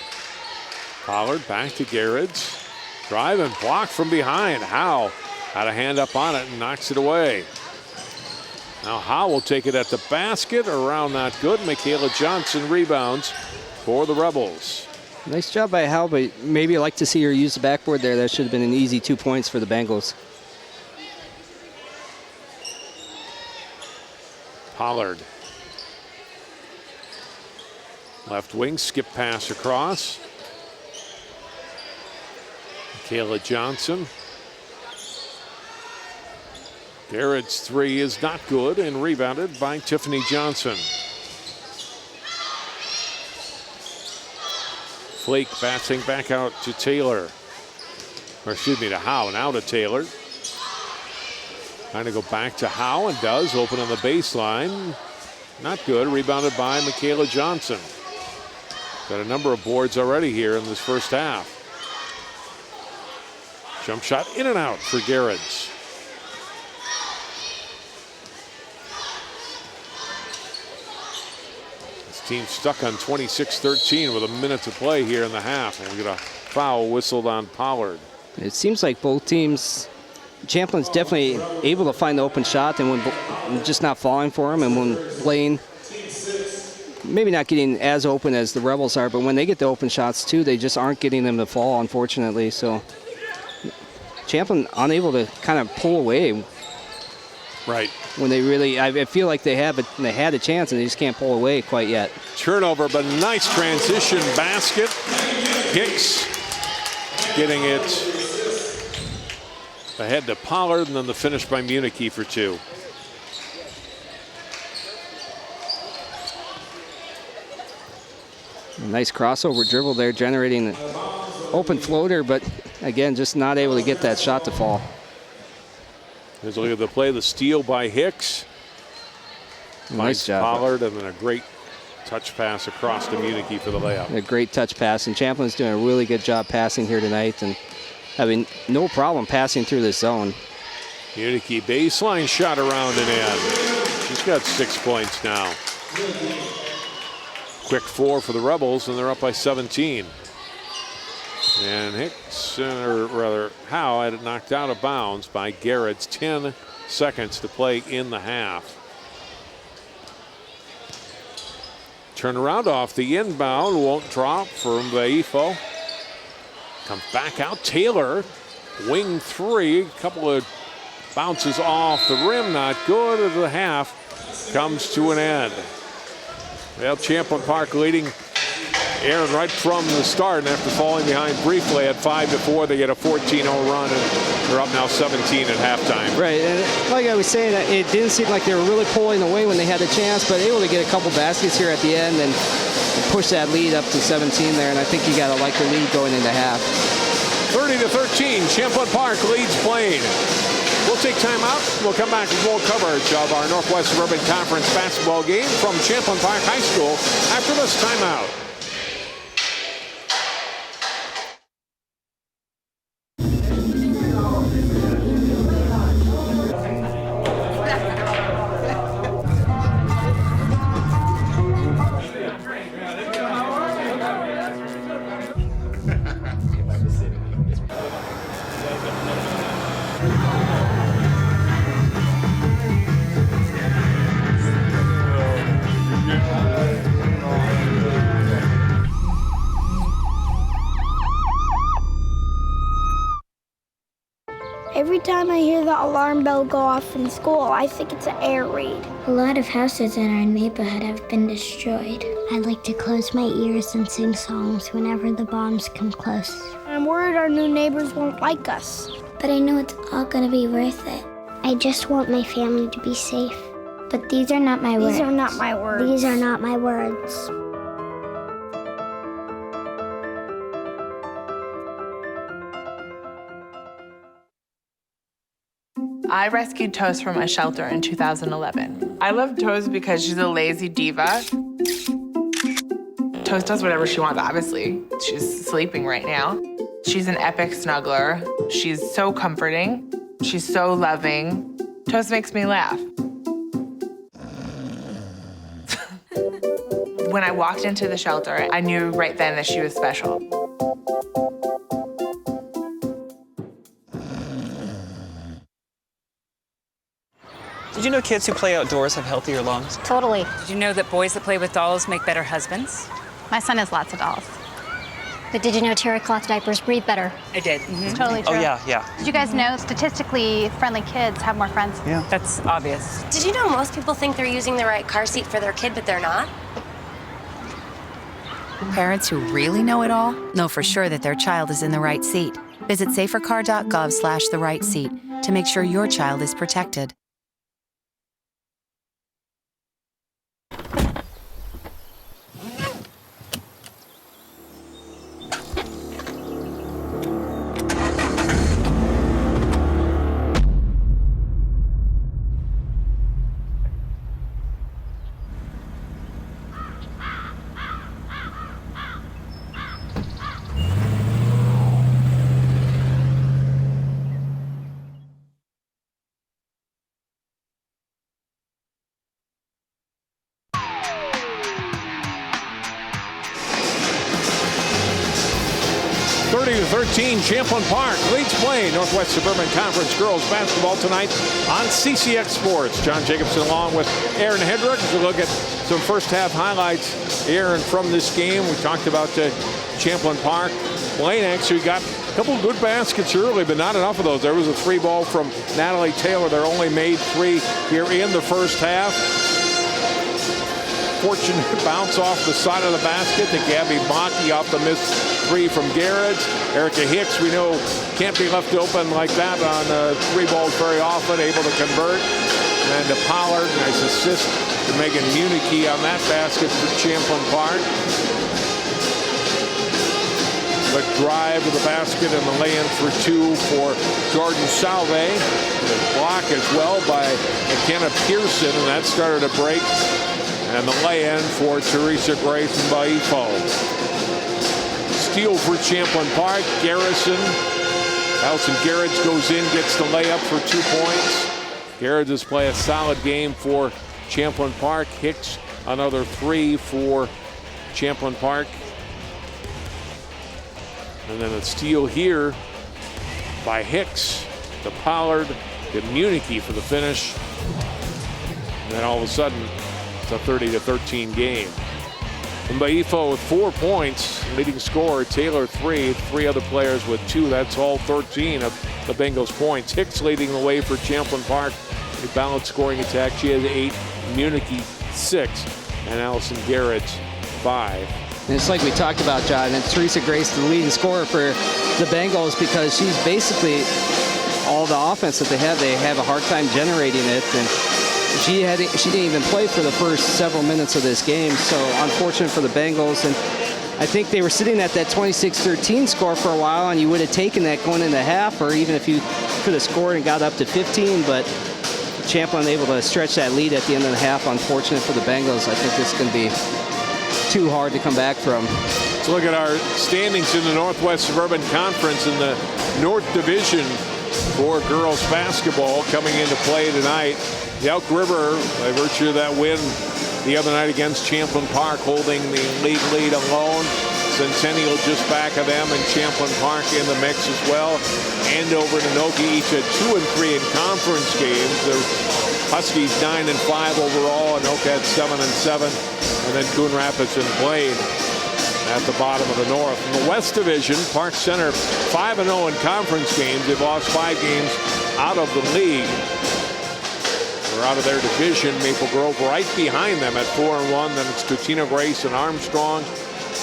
Pollard back to Garrett's. Drive and block from behind. Howe had a hand up on it and knocks it away. Now Howe will take it at the basket. Around not good. Michaela Johnson rebounds for the Rebels. Nice job by Howe, but maybe I'd like to see her use the backboard there. That should have been an easy 2 points for the Bengals. Pollard. Left wing, skip pass across. Michaela Johnson. Garrett's three is not good and rebounded by Tiffany Johnson. Flake passing back out to Taylor. Or excuse me, to Howe. Now to Taylor. Trying to go back to Howe and does. Open on the baseline. Not good. Rebounded by Michaela Johnson. Got a number of boards already here in this first half. Jump shot in and out for Garrett's. This team stuck on 26-13 with a minute to play here in the half. And we get a foul whistled on Pollard. It seems like both teams, Champlin's definitely able to find the open shot and when just not falling for him, and when Blaine maybe not getting as open as the Rebels are, but when they get the open shots too, they just aren't getting them to fall, unfortunately. So Champlin unable to kind of pull away. Right. When they really, I feel like they had a chance and they just can't pull away quite yet. Turnover, but nice transition basket. Hicks getting it ahead to Pollard, and then the finish by Municky for two. Nice crossover dribble there, generating an open floater, but again, just not able to get that shot to fall. Here's a look at the play, the steal by Hicks. Nice job. Pollard, and then a great touch pass across to Municky for the layup. A great touch pass, and Champlin's doing a really good job passing here tonight and having no problem passing through this zone. Municky baseline shot around and in. She's got 6 points now. Quick four for the Rebels, and they're up by 17. And Hicks, or rather Howe, had it knocked out of bounds by Garrett's. 10 seconds to play in the half. Turn around off the inbound, won't drop from Beifo. Comes back out, Taylor, wing three, a couple of bounces off the rim, not good. As the half comes to an end. Well, Champlin Park leading Aaron right from the start, and after falling behind briefly at 5-4, they get a 14-0 run, and they're up now 17 at halftime. Right, and like I was saying, it didn't seem like they were really pulling away when they had a chance, but able to get a couple baskets here at the end and push that lead up to 17 there, and I think you got to like the lead going into half. 30-13, Champlin Park leads Blaine. We'll take time out. We'll come back with more coverage of our Northwest Suburban Conference basketball game from Champlin Park High School after this timeout. Every time I hear the alarm bell go off in school, I think it's an air raid. A lot of houses in our neighborhood have been destroyed. I like to close my ears and sing songs whenever the bombs come close. I'm worried our new neighbors won't like us. But I know it's all gonna be worth it. I just want my family to be safe. But these are not my words. These are not my words. These are not my words. I rescued Toast from a shelter in 2011. I love Toast because she's a lazy diva. Toast does whatever she wants, obviously. She's sleeping right now. She's an epic snuggler. She's so comforting. She's so loving. Toast makes me laugh. When I walked into the shelter, I knew right then that she was special. Did you know kids who play outdoors have healthier lungs? Totally. Did you know that boys that play with dolls make better husbands? My son has lots of dolls. But did you know terry cloth diapers breathe better? I did. It's totally true. Oh, yeah. Did you guys know statistically friendly kids have more friends? Yeah. That's obvious. Did you know most people think they're using the right car seat for their kid, but they're not? Parents who really know it all know for sure that their child is in the right seat. Visit safercar.gov/the-right-seat to make sure your child is protected. Champlin Park leads Blaine. Northwest Suburban Conference girls basketball tonight on CCX Sports. John Jacobson along with Aaron Hedrick. We'll look at some first half highlights, Aaron, from this game. We talked about Champlin Park. Blaine actually got a couple of good baskets early, but not enough of those. There was a 3-ball from Natalie Taylor. They're only made 3 here in the first half. Fortunate bounce off the side of the basket to Gabby Bakke off the missed 3 from Garrett. Erica Hicks, we know, can't be left open like that on 3 balls very often, able to convert. And to Pollard, nice assist to Megan Munique on that basket for Champlin Park. The drive to the basket and the lay-in for 2 for Jordan Salve. The block as well by McKenna Pearson, and that started a break. And the lay-in for Teresa Grace Mbaifo. Steal for Champlin Park. Garrison. Allison Garrett goes in, gets the layup for 2 points. Garrett has played a solid game for Champlin Park. Hicks, another 3 for Champlin Park. And then a steal here by Hicks to Pollard to Munique for the finish. And then all of a sudden, it's a 30-13 game. Mbaifo with 4 points, leading scorer. Taylor 3 other players with 2. That's all 13 of the Bengals' points. Hicks leading the way for Champlin Park. A balanced scoring attack. She has 8, Munique 6, and Allison Garrett 5. And it's like we talked about, John, and Teresa Grace, the leading scorer for the Bengals, because she's basically all the offense that they have a hard time generating it. And she didn't even play for the first several minutes of this game, so unfortunate for the Bengals. And I think they were sitting at that 26-13 score for a while, and you would have taken that going into half, or even if you could have scored and got up to 15, but Champlin able to stretch that lead at the end of the half. Unfortunate for the Bengals. I think this is going to be too hard to come back from. Let's look at our standings in the Northwest Suburban Conference in the North Division for girls basketball coming into play tonight. The Elk River, by virtue of that win the other night against Champlin Park, holding the league lead alone. Centennial just back of them, and Champlin Park in the mix as well. Andover and Anoka each at 2 and 3 in conference games. The Huskies 9 and 5 overall. Anoka at 7 and 7, and then Coon Rapids and Blaine at the bottom of the North. In the West Division, Park Center 5-0 in conference games. They've lost 5 games out of the league. They're out of their division. Maple Grove right behind them at 4-1. Then it's Totino Grace and Armstrong.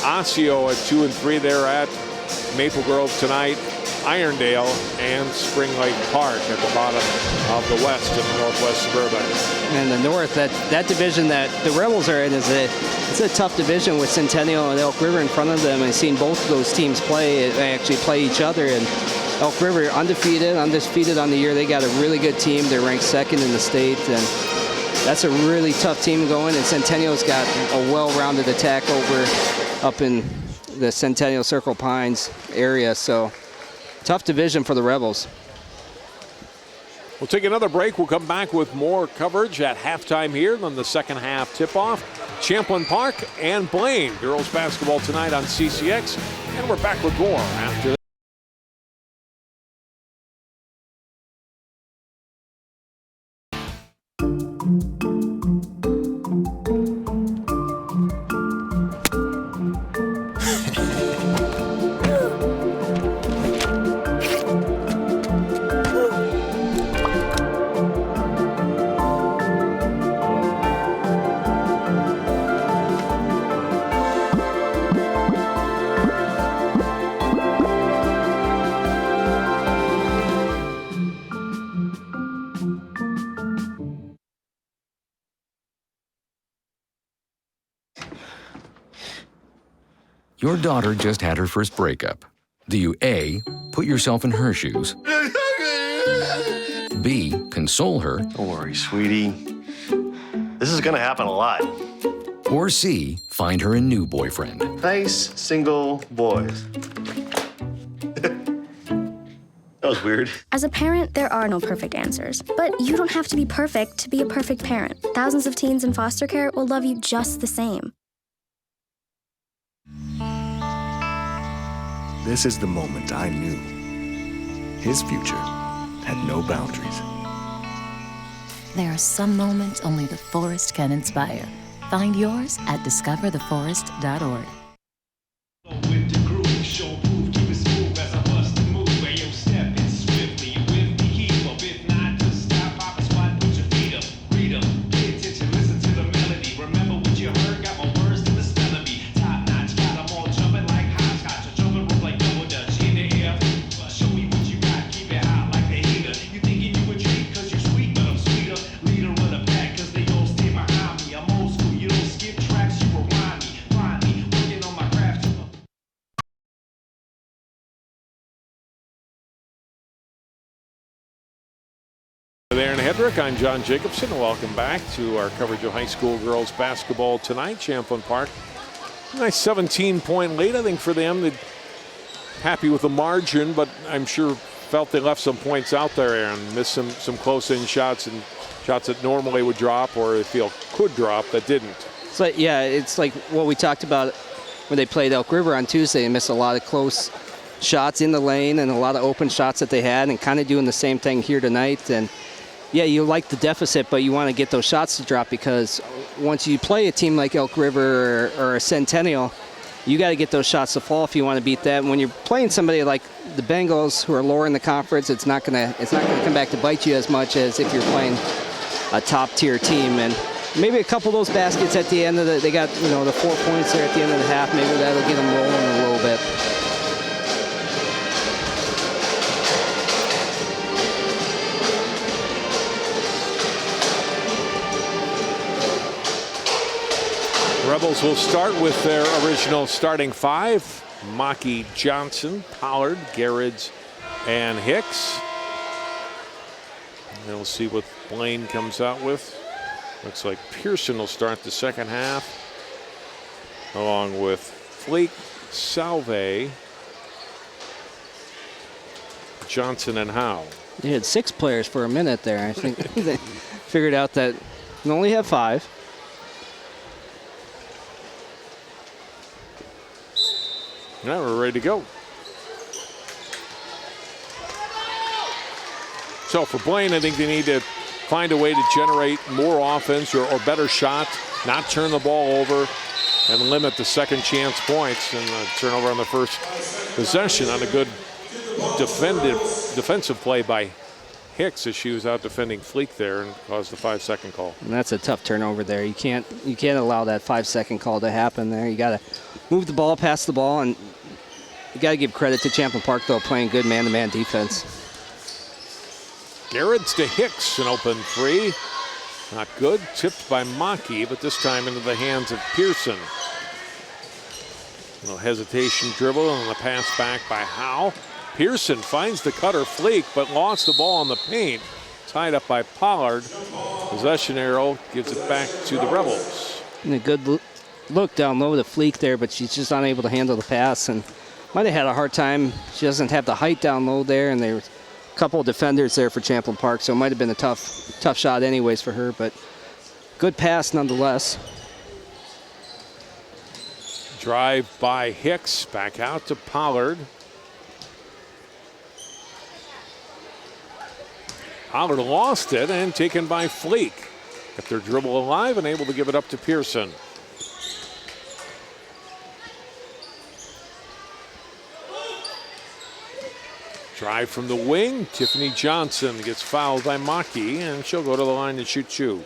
Osseo at 2-3. They're at Maple Grove tonight. Irondale and Spring Lake Park at the bottom of the West in the Northwest Suburban. And the North, that division that the Rebels are in it's a tough division with Centennial and Elk River in front of them. I've seen both of those teams actually play each other. And Elk River undefeated on the year. They got a really good team. They're ranked 2nd in the state, and that's a really tough team going. And Centennial's got a well-rounded attack up in the Centennial Circle Pines area. So tough division for the Rebels. We'll take another break. We'll come back with more coverage at halftime here, then the second half tip-off. Champlin Park and Blaine. Girls basketball tonight on CCX. And we're back with more after that. Your daughter just had her first breakup. Do you A, put yourself in her shoes? B, console her? Don't worry, sweetie. This is gonna happen a lot. Or C, find her a new boyfriend? Nice, single boys. That was weird. As a parent, there are no perfect answers. But you don't have to be perfect to be a perfect parent. Thousands of teens in foster care will love you just the same. This is the moment I knew. His future had no boundaries. There are some moments only the forest can inspire. Find yours at discovertheforest.org. There in Hedrick, I'm John Jacobson, and welcome back to our coverage of high school girls basketball tonight. Champlin Park, a nice 17-point lead, I think, for them. They're happy with the margin, but I'm sure felt they left some points out there and missed some close-in shots and shots that normally would drop or they feel could drop that didn't. So yeah, it's like what we talked about when they played Elk River on Tuesday. They missed a lot of close shots in the lane and a lot of open shots that they had, and kind of doing the same thing here tonight. And yeah, you like the deficit, but you want to get those shots to drop, because once you play a team like Elk River or a Centennial, you got to get those shots to fall if you want to beat that. And when you're playing somebody like the Bengals, who are lower in the conference, it's not gonna come back to bite you as much as if you're playing a top-tier team. And maybe a couple of those baskets at the end of they got the 4 points there at the end of the half. Maybe that'll get them rolling a little bit. Rebels will start with their original starting five: Maki, Johnson, Pollard, Garrids, and Hicks. And we'll see what Blaine comes out with. Looks like Pearson will start the second half, along with Fleek, Salve, Johnson, and Howe. They had 6 players for a minute there. I think they figured out that they only have 5. Now we're ready to go. So for Blaine, I think they need to find a way to generate more offense or better shot, not turn the ball over, and limit the second chance points, and a turnover on the first possession on a good defensive play by Hicks as she was out defending Fleek there and caused the 5-second call. And that's a tough turnover there. You can't allow that 5-second call to happen there. You got to move the ball, pass the ball, and you got to give credit to Champlin Park, though, playing good man-to-man defense. Garrett's to Hicks, an open three. Not good, tipped by Maki, but this time into the hands of Pearson. A little hesitation dribble and the pass back by Howe. Pearson finds the cutter Fleek, but lost the ball in the paint. Tied up by Pollard. Possession arrow gives it back to the Rebels. And a good look down low to Fleek there, but she's just unable to handle the pass and might have had a hard time. She doesn't have the height down low there, and there was a couple of defenders there for Champlin Park, so it might have been a tough shot anyways for her, but good pass nonetheless. Drive by Hicks, back out to Pollard. Pollard lost it and taken by Fleek. Kept their dribble alive and able to give it up to Pearson. Drive from the wing. Tiffany Johnson gets fouled by Maki, and she'll go to the line and shoot two.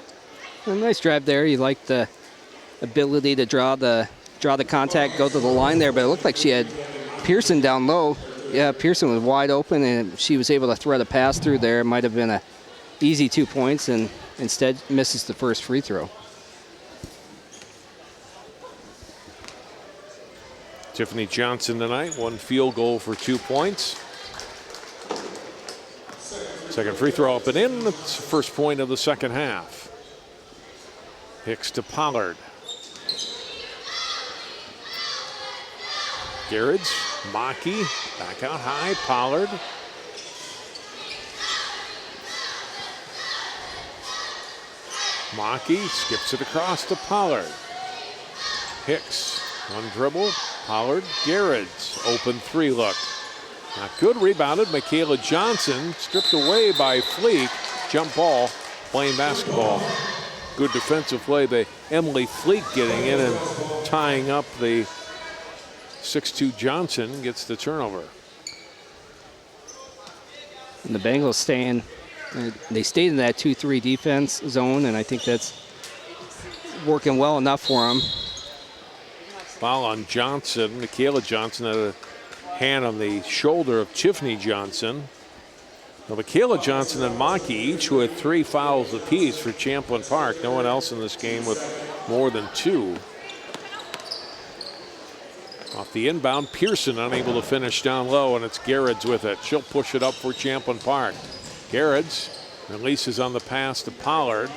A nice drive there. You like the ability to draw the contact, go to the line there, but it looked like she had Pearson down low. Yeah, Pearson was wide open, and she was able to thread a pass through there. It might have been an easy 2 points, and instead misses the first free throw. Tiffany Johnson tonight, 1 field goal for 2 points. Second free throw up and in. That's the first point of the second half. Hicks to Pollard. Garrett's, Maki, back out high, Pollard. Maki skips it across to Pollard. Hicks, one dribble, Pollard, Garrett's, open three look. Not good, rebounded, Michaela Johnson, stripped away by Fleek. Jump ball, Blaine basketball. Good defensive play by Emily Fleek getting in and tying up the 6'2" Johnson, gets the turnover. And the Bengals they stayed in that 2-3 defense zone, and I think that's working well enough for them. Foul on Johnson. Michaela Johnson had a hand on the shoulder of Tiffany Johnson. Now, Michaela Johnson and Maki each with 3 fouls apiece for Champlin Park. No one else in this game with more than 2. Off the inbound, Pearson unable to finish down low, and it's Garrett's with it. She'll push it up for Champlin Park. Garrett's releases on the pass to Pollard.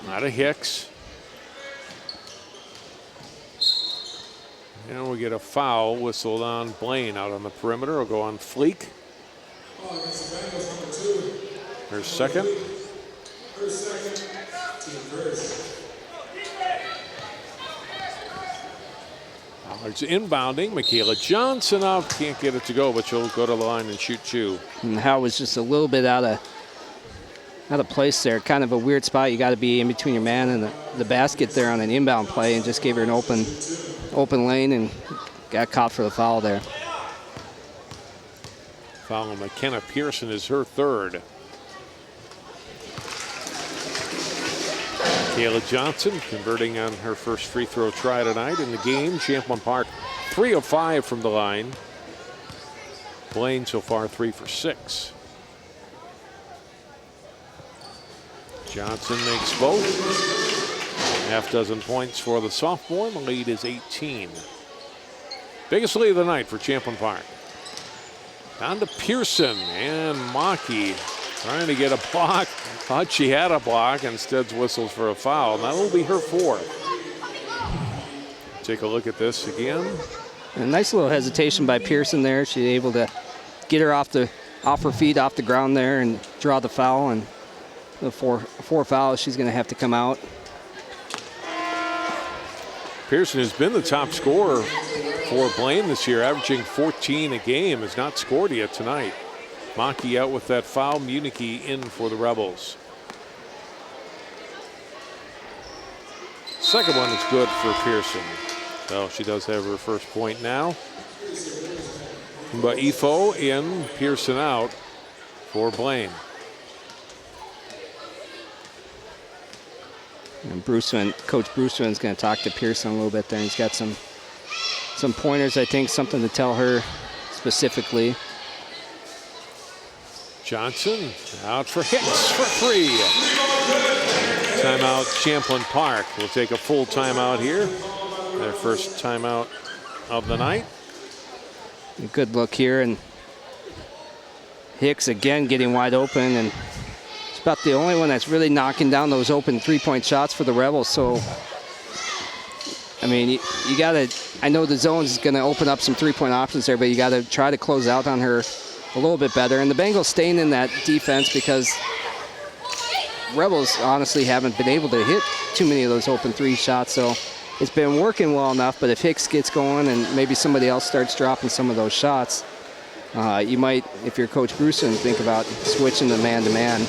Not a Hicks. And we get a foul whistled on Blaine out on the perimeter. It'll go on Fleek. Her second. Pollard's inbounding. Michaela Johnson up. Can't get it to go, but she'll go to the line and shoot 2. And Howe was just a little bit out of place there. Kind of a weird spot. You got to be in between your man and the basket there on an inbound play, and just gave her an open lane and got caught for the foul there. Foul on McKenna Pearson is her third. Michaela Johnson converting on her first free throw try tonight in the game. Champlin Park 3 of 5 from the line. Blaine so far 3 for 6. Johnson makes both. Half dozen points for the sophomore. The lead is 18. Biggest lead of the night for Champlin Park. Down to Pearson and Maki trying to get a block. Thought she had a block, instead whistles for a foul. That'll be her 4th. Take a look at this again. A nice little hesitation by Pearson there. She's able to get her off her feet, off the ground there, and draw the foul. And the four fouls, she's going to have to come out. Pearson has been the top scorer for Blaine this year, averaging 14 a game. Has not scored yet tonight. Maki out with that foul. Muniche in for the Rebels. second one is good for Pearson. So she does have her first point now. But Ifo in, Pearson out for Blaine. And Coach Brewsman is going to talk to Pearson a little bit there. He's got some pointers, I think, something to tell her specifically. Johnson out for Hicks for 3. Timeout Champlin Park. We'll take a full timeout here. Their first timeout of the night. A good look here, and Hicks again getting wide open, and it's about the only one that's really knocking down those open three-point shots for the Rebels. So, I mean, you got to, I know the zone's going to open up some three-point options there, but you got to try to close out on her a little bit better. And the Bengals staying in that defense because Rebels honestly haven't been able to hit too many of those open three shots. So it's been working well enough, but if Hicks gets going and maybe somebody else starts dropping some of those shots, you might, if you're Coach Brewson, think about switching to man-to-man.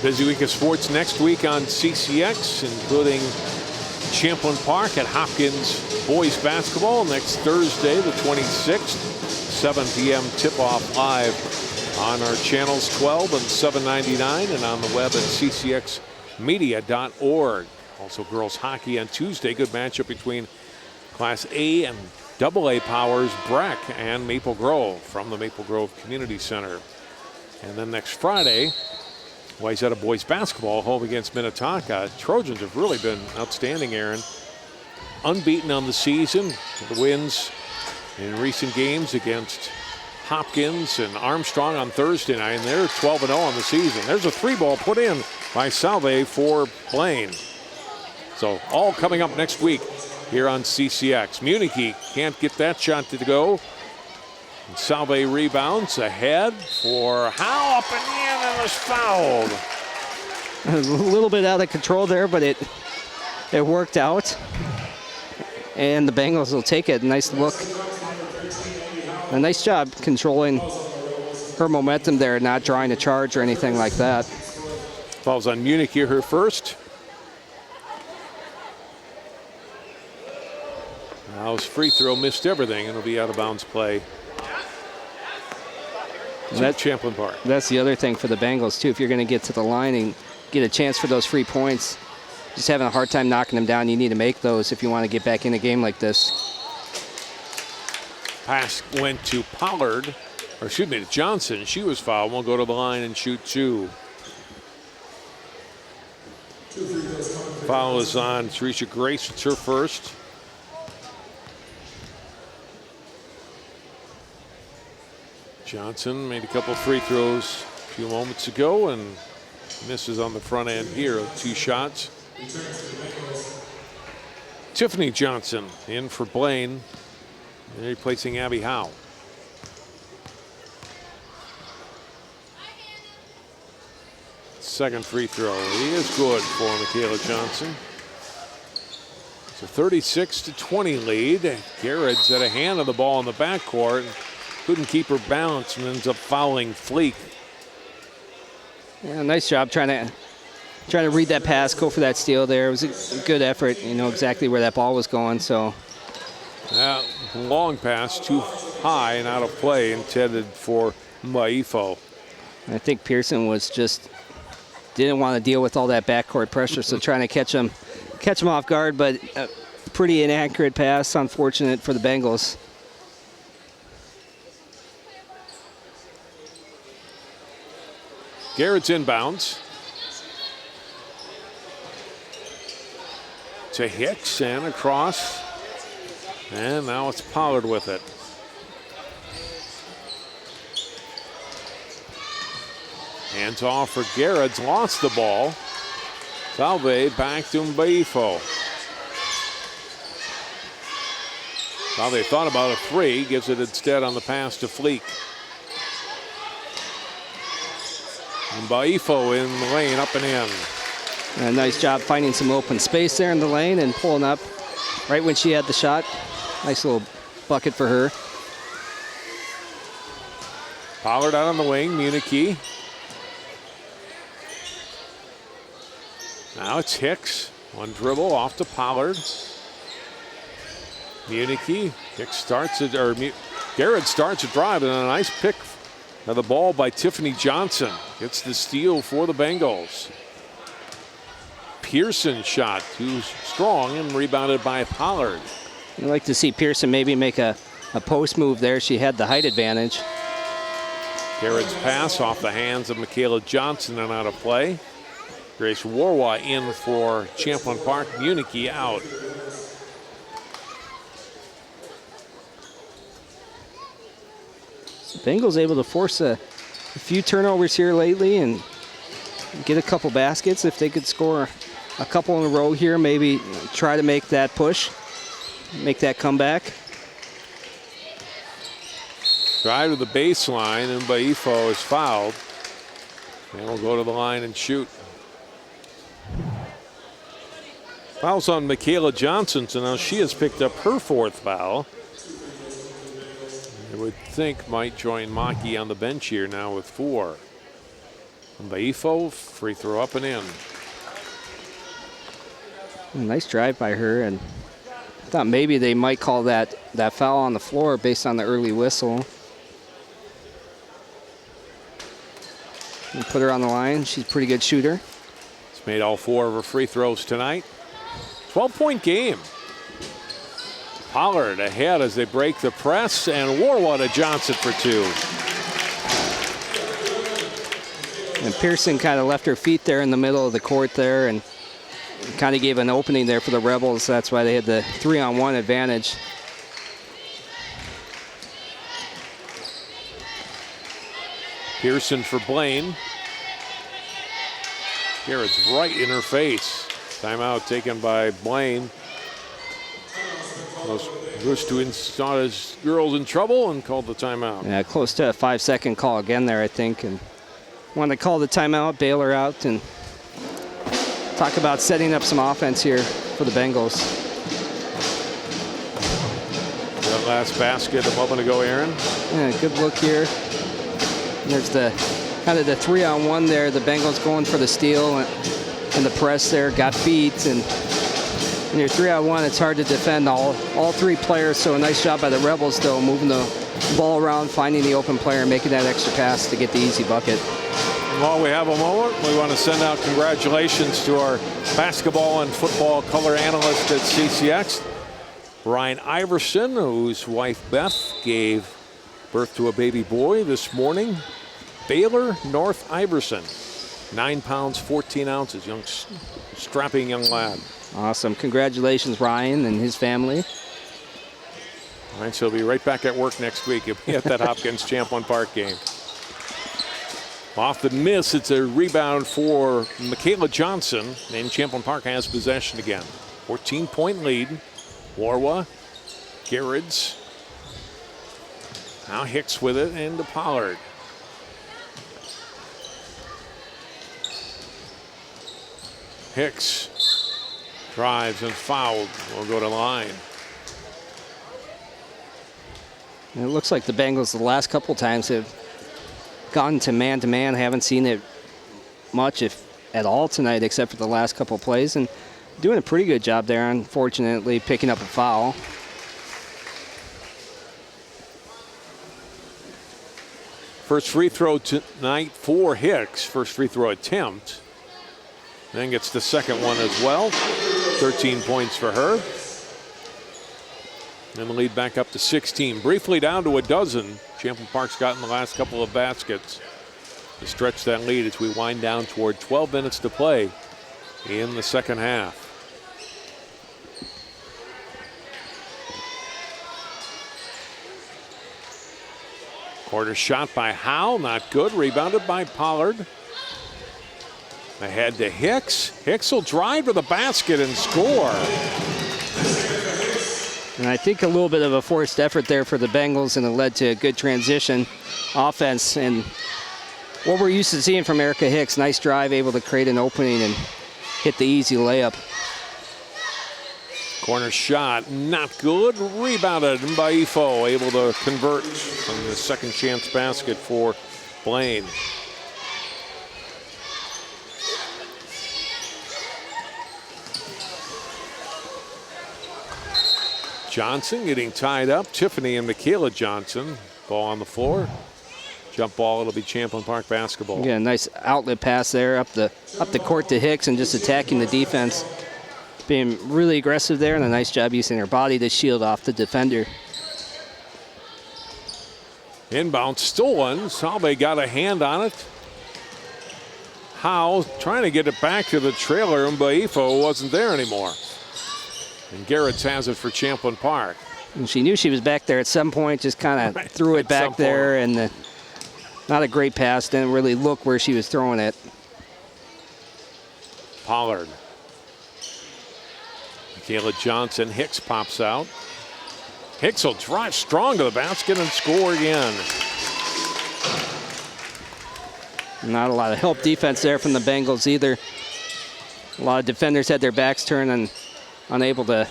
Busy week of sports next week on CCX, including Champlin Park at Hopkins boys basketball next Thursday, the 26th, 7 p.m. tip-off live on our channels 12 and 799 and on the web at ccxmedia.org. Also girls hockey on Tuesday. Good matchup between Class A and AA powers Breck and Maple Grove from the Maple Grove Community Center. And then next Friday, Wayzata boys basketball home against Minnetonka. Trojans have really been outstanding, Aaron. Unbeaten on the season. The wins in recent games against Hopkins and Armstrong on Thursday night, and they're 12-0 on the season. There's a 3-ball put in by Salve for Blaine. So all coming up next week here on CCX. Munich can't get that shot to go. And Salve rebounds ahead for Howe up and in, and was fouled. A little bit out of control there, but it worked out. And the Bengals will take it. Nice look. A nice job controlling her momentum there, not drawing a charge or anything like that. Falls on Munich here, her first. Howe's free throw missed everything, and it'll be out of bounds play. That's Champlin Park. That's the other thing for the Bengals, too. If you're going to get to the line and get a chance for those free points, just having a hard time knocking them down, you need to make those if you want to get back in a game like this. Pass went to Pollard, or excuse me, to Johnson. She was fouled. Won't go to the line and shoot two. Foul is on Teresa Grace. It's her first. Johnson made a couple free throws a few moments ago and misses on the front end here. 2 shots. Tiffany Johnson in for Blaine, and replacing Abby Howe. Second free throw. He is good for Michaela Johnson. It's a 36-20 lead. Garrett's had a hand on the ball in the backcourt. Couldn't keep her balance and ends up fouling Fleek. Yeah, nice job trying to read that pass, go for that steal there. It was a good effort. You know exactly where that ball was going. So that long pass too high and out of play, intended for Maifo. I think Pearson was just didn't want to deal with all that backcourt pressure, so trying to catch him off guard, but a pretty inaccurate pass. Unfortunate for the Bengals. Garrett's inbounds to Hicks and across, and now it's Pollard with it. Hands off for Garrett's lost the ball. Salve back to Mbaifo. Salve thought about a 3, gives it instead on the pass to Fleek. Mbaifo in the lane, up and in. A nice job finding some open space there in the lane and pulling up right when she had the shot. Nice little bucket for her. Pollard out on the wing, Munich Now it's Hicks. One dribble off to Pollard. Munich. Hicks starts it, or Garrett starts a drive, and a nice pick of the ball by Tiffany Johnson. Gets the steal for the Bengals. Pearson shot too strong and rebounded by Pollard. I'd like to see Pearson maybe make a post move there. She had the height advantage. Garrett's pass off the hands of Michaela Johnson and out of play. Grace Warwa in for Champlin Park. Munich out. So Bengals able to force a few turnovers here lately and get a couple baskets. If they could score a couple in a row here, maybe try to make that push, make that comeback. Drive to the baseline, and Baifo is fouled. And will go to the line and shoot. Fouls on Michaela Johnson, so now she has picked up her 4th foul. I would think might join Maki on the bench here now with 4. And Baifo, free throw up and in. Nice drive by her, and I thought maybe they might call that foul on the floor based on the early whistle. And put her on the line. She's a pretty good shooter. She's made all 4 of her free throws tonight. 12-point game. Pollard ahead as they break the press, and Warwa to Johnson for 2. And Pearson kind of left her feet there in the middle of the court there and kind of gave an opening there for the Rebels. That's why they had the 3-on-1 advantage. Pearson for Blaine. Garrett's right in her face. Timeout taken by Blaine. Gustuin saw his girls in trouble and called the timeout. Yeah, close to a 5-second call again there, I think. And wanted to call the timeout, bail her out, and talk about setting up some offense here for the Bengals. That last basket a moment ago, Aaron. Yeah, good look here. And there's the kind of the 3-on-1 there. The Bengals going for the steal and the press there. Got feet, and when you're 3-on-1, it's hard to defend all 3 players. So a nice job by the Rebels, though, moving the ball around, finding the open player, making that extra pass to get the easy bucket. While we have a moment, we want to send out congratulations to our basketball and football color analyst at CCX, Ryan Iverson, whose wife Beth gave birth to a baby boy this morning. Baylor North Iverson, 9 pounds, 14 ounces, young, strapping young lad. Awesome. Congratulations, Ryan and his family. All right, so he'll be right back at work next week. He'll be at that Hopkins Champlin Park game. Off the miss, it's a rebound for Michaela Johnson, and Champlin Park has possession again. 14-point lead. Warwa, Garrett's. Now Hicks with it, and to Pollard. Hicks drives and fouled. Will go to line. And it looks like the Bengals the last couple times have gone to man-to-man. Haven't seen it much, if at all, tonight, except for the last couple plays, and doing a pretty good job there, unfortunately, picking up a foul. First free throw tonight for Hicks. First free throw attempt. Then gets the second one as well. 13 points for her. And the lead back up to 16. Briefly down to a dozen. Champlin Park's gotten the last couple of baskets to stretch that lead as we wind down toward 12 minutes to play in the second half. Quarter shot by Howe, not good. Rebounded by Pollard. Ahead to Hicks. Hicks will drive to the basket and score. And I think a little bit of a forced effort there for the Bengals, and it led to a good transition offense. And what we're used to seeing from Erica Hicks, nice drive, able to create an opening and hit the easy layup. Corner shot, not good. Rebounded by Ifo, able to convert from the second chance basket for Blaine. Johnson getting tied up. Tiffany and Michaela Johnson. Ball on the floor. Jump ball, it'll be Champlin Park basketball. Yeah, nice outlet pass there up the court to Hicks and just attacking the defense. Being really aggressive there, and a nice job using her body to shield off the defender. Inbound stolen. Salve got a hand on it. Howe trying to get it back to the trailer, and Baifo wasn't there anymore. And Garrett's has it for Champlin Park. And she knew she was back there at some point, just kind of threw it back there, and not a great pass. Didn't really look where she was throwing it. Pollard. Michaela Johnson. Hicks pops out. Hicks will drive strong to the basket and score again. Not a lot of help defense there from the Bengals either. A lot of defenders had their backs turned and unable to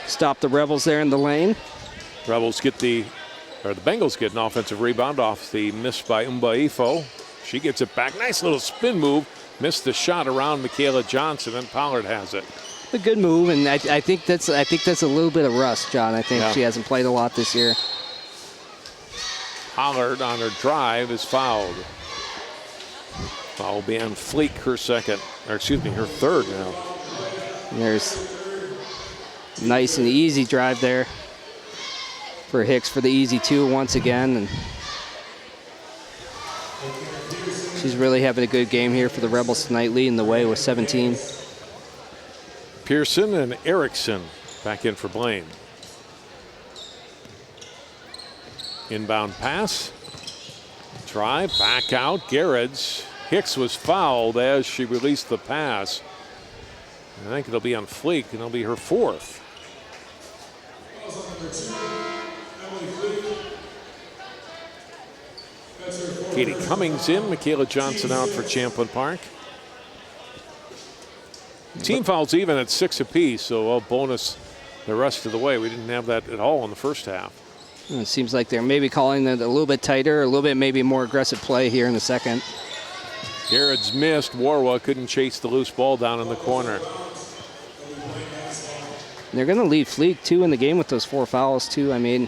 stop the Rebels there in the lane. Rebels get the Bengals get an offensive rebound off the miss by Mbaifo. She gets it back. Nice little spin move. Missed the shot around Michaela Johnson, and Pollard has it. A good move, and I think that's a little bit of rust, John. I think she hasn't played a lot this year. Pollard on her drive is fouled. Foul will be on Fleek, her third now. And there's nice and easy drive there for Hicks for the easy two once again. And she's really having a good game here for the Rebels tonight, leading the way with 17. Pearson and Erickson back in for Blaine. Inbound pass. Drive, back out. Garrett's. Hicks was fouled as she released the pass. I think it'll be on Fleek, and it'll be her fourth. Katie Cummings in. Michaela Johnson out for Champlin Park. Team fouls even at 6 apiece, so I'll bonus the rest of the way. We didn't have that at all in the first half. It seems like they're maybe calling it a little bit tighter, a little bit maybe more aggressive play here in the second. Garrett's missed. Warwa couldn't chase the loose ball down in the corner. And they're going to lead Fleek, too, in the game with those 4 fouls, too. I mean,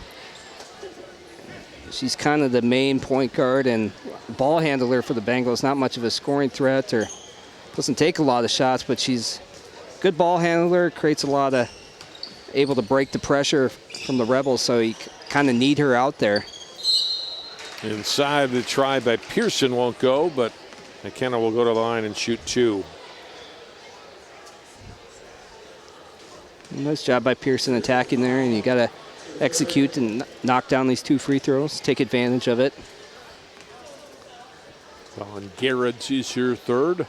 she's kind of the main point guard and ball handler for the Bengals. Not much of a scoring threat or doesn't take a lot of shots, but she's a good ball handler, creates a lot of, able to break the pressure from the Rebels, so you kind of need her out there. Inside, the try by Pearson won't go, but McKenna will go to the line and shoot 2. Nice job by Pearson attacking there, and you got to execute and knock down these 2 free throws, take advantage of it. Colin Garrett's is your third.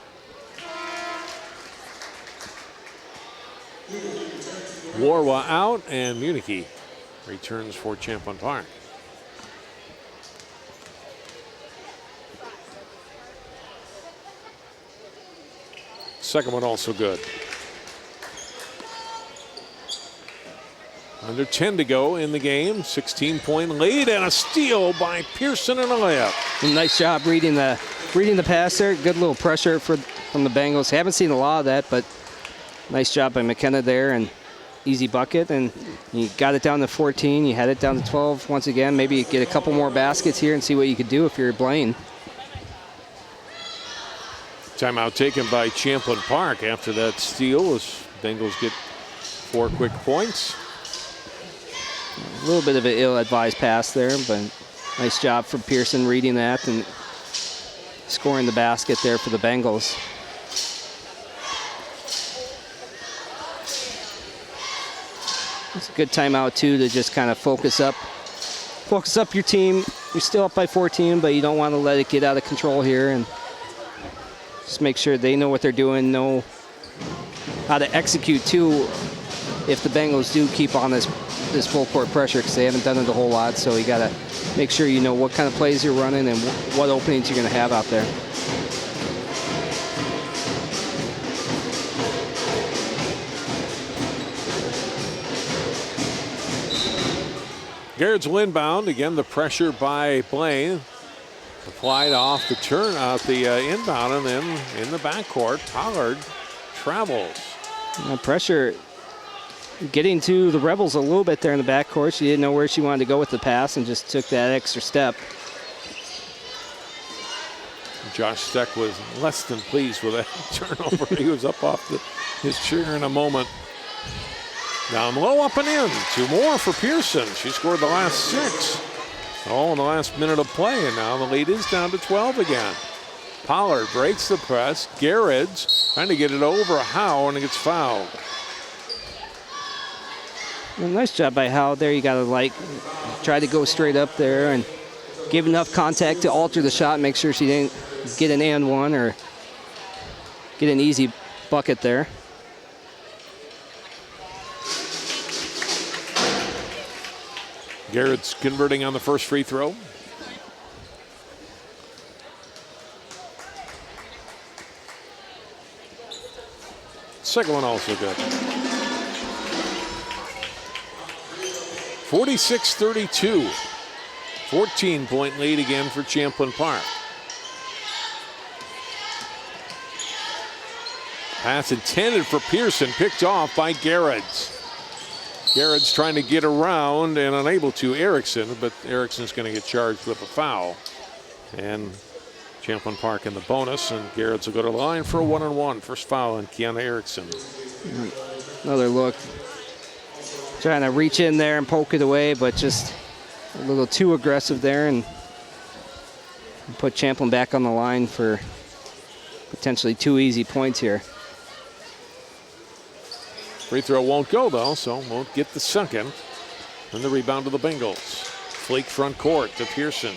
Warwa out, and Muniche returns for Champlin Park. Second one also good. Under 10 to go in the game. 16-point lead and a steal by Pearson and a layup. Nice job reading the pass there. Good little pressure from the Bengals. Haven't seen a lot of that, but nice job by McKenna there and easy bucket. And you got it down to 14. You had it down to 12 once again. Maybe you get a couple more baskets here and see what you could do if you're Blaine. Timeout taken by Champlin Park after that steal as Bengals get 4 quick points. A little bit of an ill-advised pass there, but nice job from Pearson reading that and scoring the basket there for the Bengals. It's a good timeout too to just kind of focus up your team. You're still up by 14, but you don't want to let it get out of control here, and just make sure they know what they're doing, know how to execute too if the Bengals do keep on this full court pressure, because they haven't done it a whole lot. So you got to make sure you know what kind of plays you're running and what openings you're going to have out there. Garrett's inbound. Again, the pressure by Blaine. Applied off the turn, out the inbound, and then in the backcourt, Pollard travels. Pressure getting to the Rebels a little bit there in the backcourt. She didn't know where she wanted to go with the pass and just took that extra step. Josh Steck was less than pleased with that turnover. He was up off his chair in a moment. Down low, up and in. 2 more for Pearson. She scored the last 6. All in the last minute of play, and now the lead is down to 12 again. Pollard breaks the press. Garrett's trying to get it over Howe, and it gets fouled. Well, nice job by Howe there. You got to try to go straight up there and give enough contact to alter the shot, make sure she didn't get an and one or get an easy bucket there. Garrett's converting on the first free throw. Second one also good. 46-32. 14-point lead again for Champlin Park. Pass intended for Pearson, picked off by Garrett's. Garrett's trying to get around and unable to Erickson, but Erickson's going to get charged with a foul. And Champlin Park in the bonus, and Garrett's will go to the line for a 1-on-1. First foul on Kiana Erickson. Another look. Trying to reach in there and poke it away, but just a little too aggressive there, and put Champlin back on the line for potentially 2 easy points here. Free throw won't go, though, so won't get the second. And the rebound to the Bengals. Fleek front court to Pearson.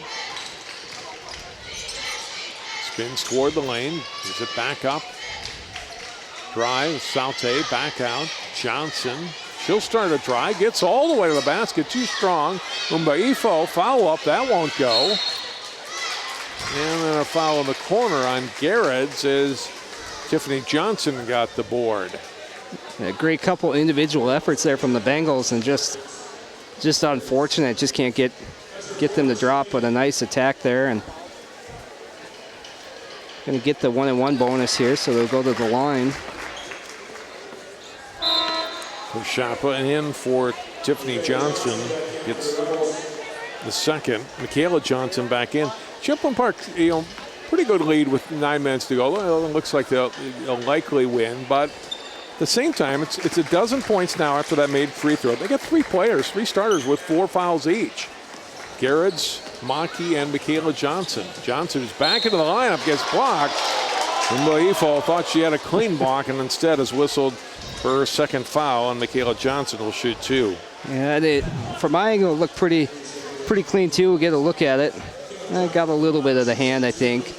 Spins toward the lane. Gives it back up. Drive, Saute, back out. Johnson. She'll start a drive. Gets all the way to the basket. Too strong. Umbaifo, foul up. That won't go. And then a foul in the corner on Garrett's as Tiffany Johnson got the board. A great couple individual efforts there from the Bengals, and just unfortunate. Just can't get them to drop, but a nice attack there, and going to get the 1-and-1 bonus here, so they'll go to the line. Shapa in for Tiffany Johnson, gets the second. Michaela Johnson back in. Champlin Park, pretty good lead with 9 minutes to go. Well, it looks like they'll likely win, but at the same time, it's a dozen points now after that made free throw. They got 3 players, 3 starters with 4 fouls each. Garrett's, Maki, and Michaela Johnson. Johnson's back into the lineup, gets blocked. And Moifo thought she had a clean block and instead has whistled for her second foul, and Michaela Johnson will shoot 2. Yeah, from my angle, it looked pretty clean too. We'll get a look at it. Got a little bit of the hand, I think.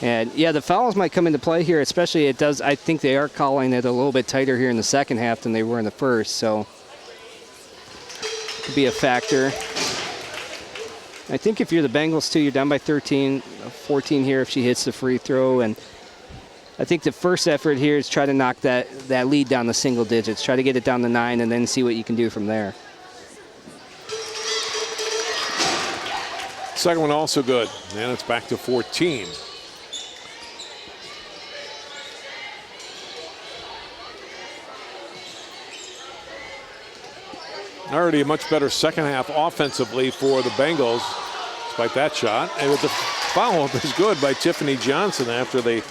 And yeah, the fouls might come into play here, especially I think they are calling it a little bit tighter here in the second half than they were in the first, so could be a factor. I think if you're the Bengals too, you're down by 13, 14 here if she hits the free throw, and I think the first effort here is try to knock that lead down to single digits, try to get it down to 9 and then see what you can do from there. Second one also good, and it's back to 14. Already a much better second half offensively for the Bengals, despite that shot. And with the follow-up is good by Tiffany Johnson after the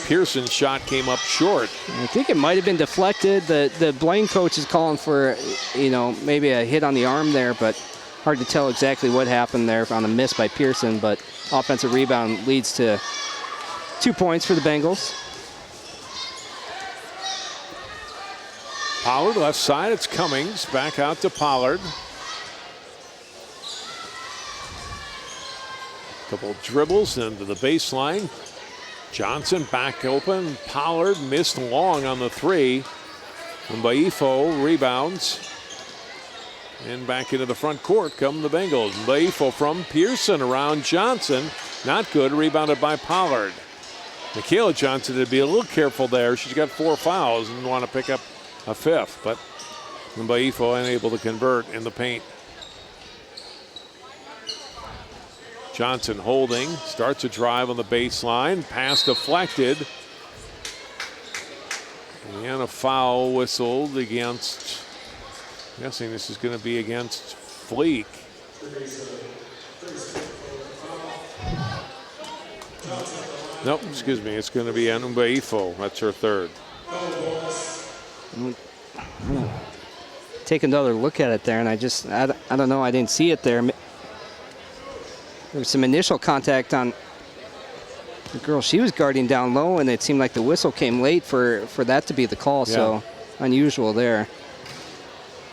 Pearson shot came up short. I think it might have been deflected. The Blaine coach is calling for, maybe a hit on the arm there, but hard to tell exactly what happened there on a miss by Pearson. But offensive rebound leads to 2 points for the Bengals. Pollard left side, it's Cummings. Back out to Pollard. Couple dribbles into the baseline. Johnson back open. Pollard missed long on the 3. And Baifo rebounds. And back into the front court come the Bengals. Baifo from Pearson around Johnson. Not good, rebounded by Pollard. Michaela Johnson to be a little careful there. She's got 4 fouls and want to pick up a 5th, but Baifo unable to convert in the paint. Johnson holding, starts a drive on the baseline, pass deflected. And a foul whistled against, I'm guessing this is going to be against Fleek. Nope, excuse me, it's going to be Umbaifo. That's her third. Take another look at it there, and I don't know, I didn't see it there. There was some initial contact on the girl she was guarding down low, and it seemed like the whistle came late for that to be the call, so unusual there.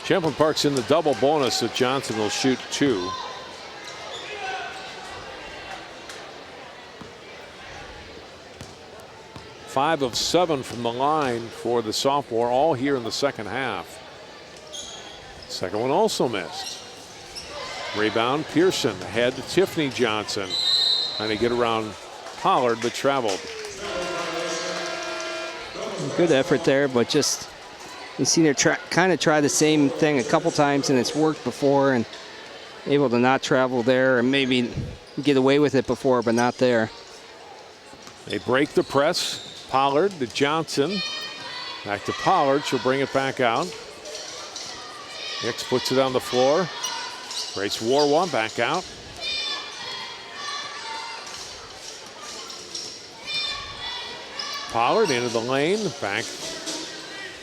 Champlin Park's in the double bonus, so Johnson will shoot 2. Five of 7 from the line for the sophomore, all here in the second half. Second one also missed. Rebound, Pearson ahead to Tiffany Johnson. Trying to get around Pollard, but traveled. Good effort there, but just you see her kind of try the same thing a couple times, and it's worked before, and able to not travel there, or maybe get away with it before, but not there. They break the press. Pollard to Johnson. Back to Pollard. She'll bring it back out. Hicks puts it on the floor. Grace Warwa back out. Pollard into the lane. Back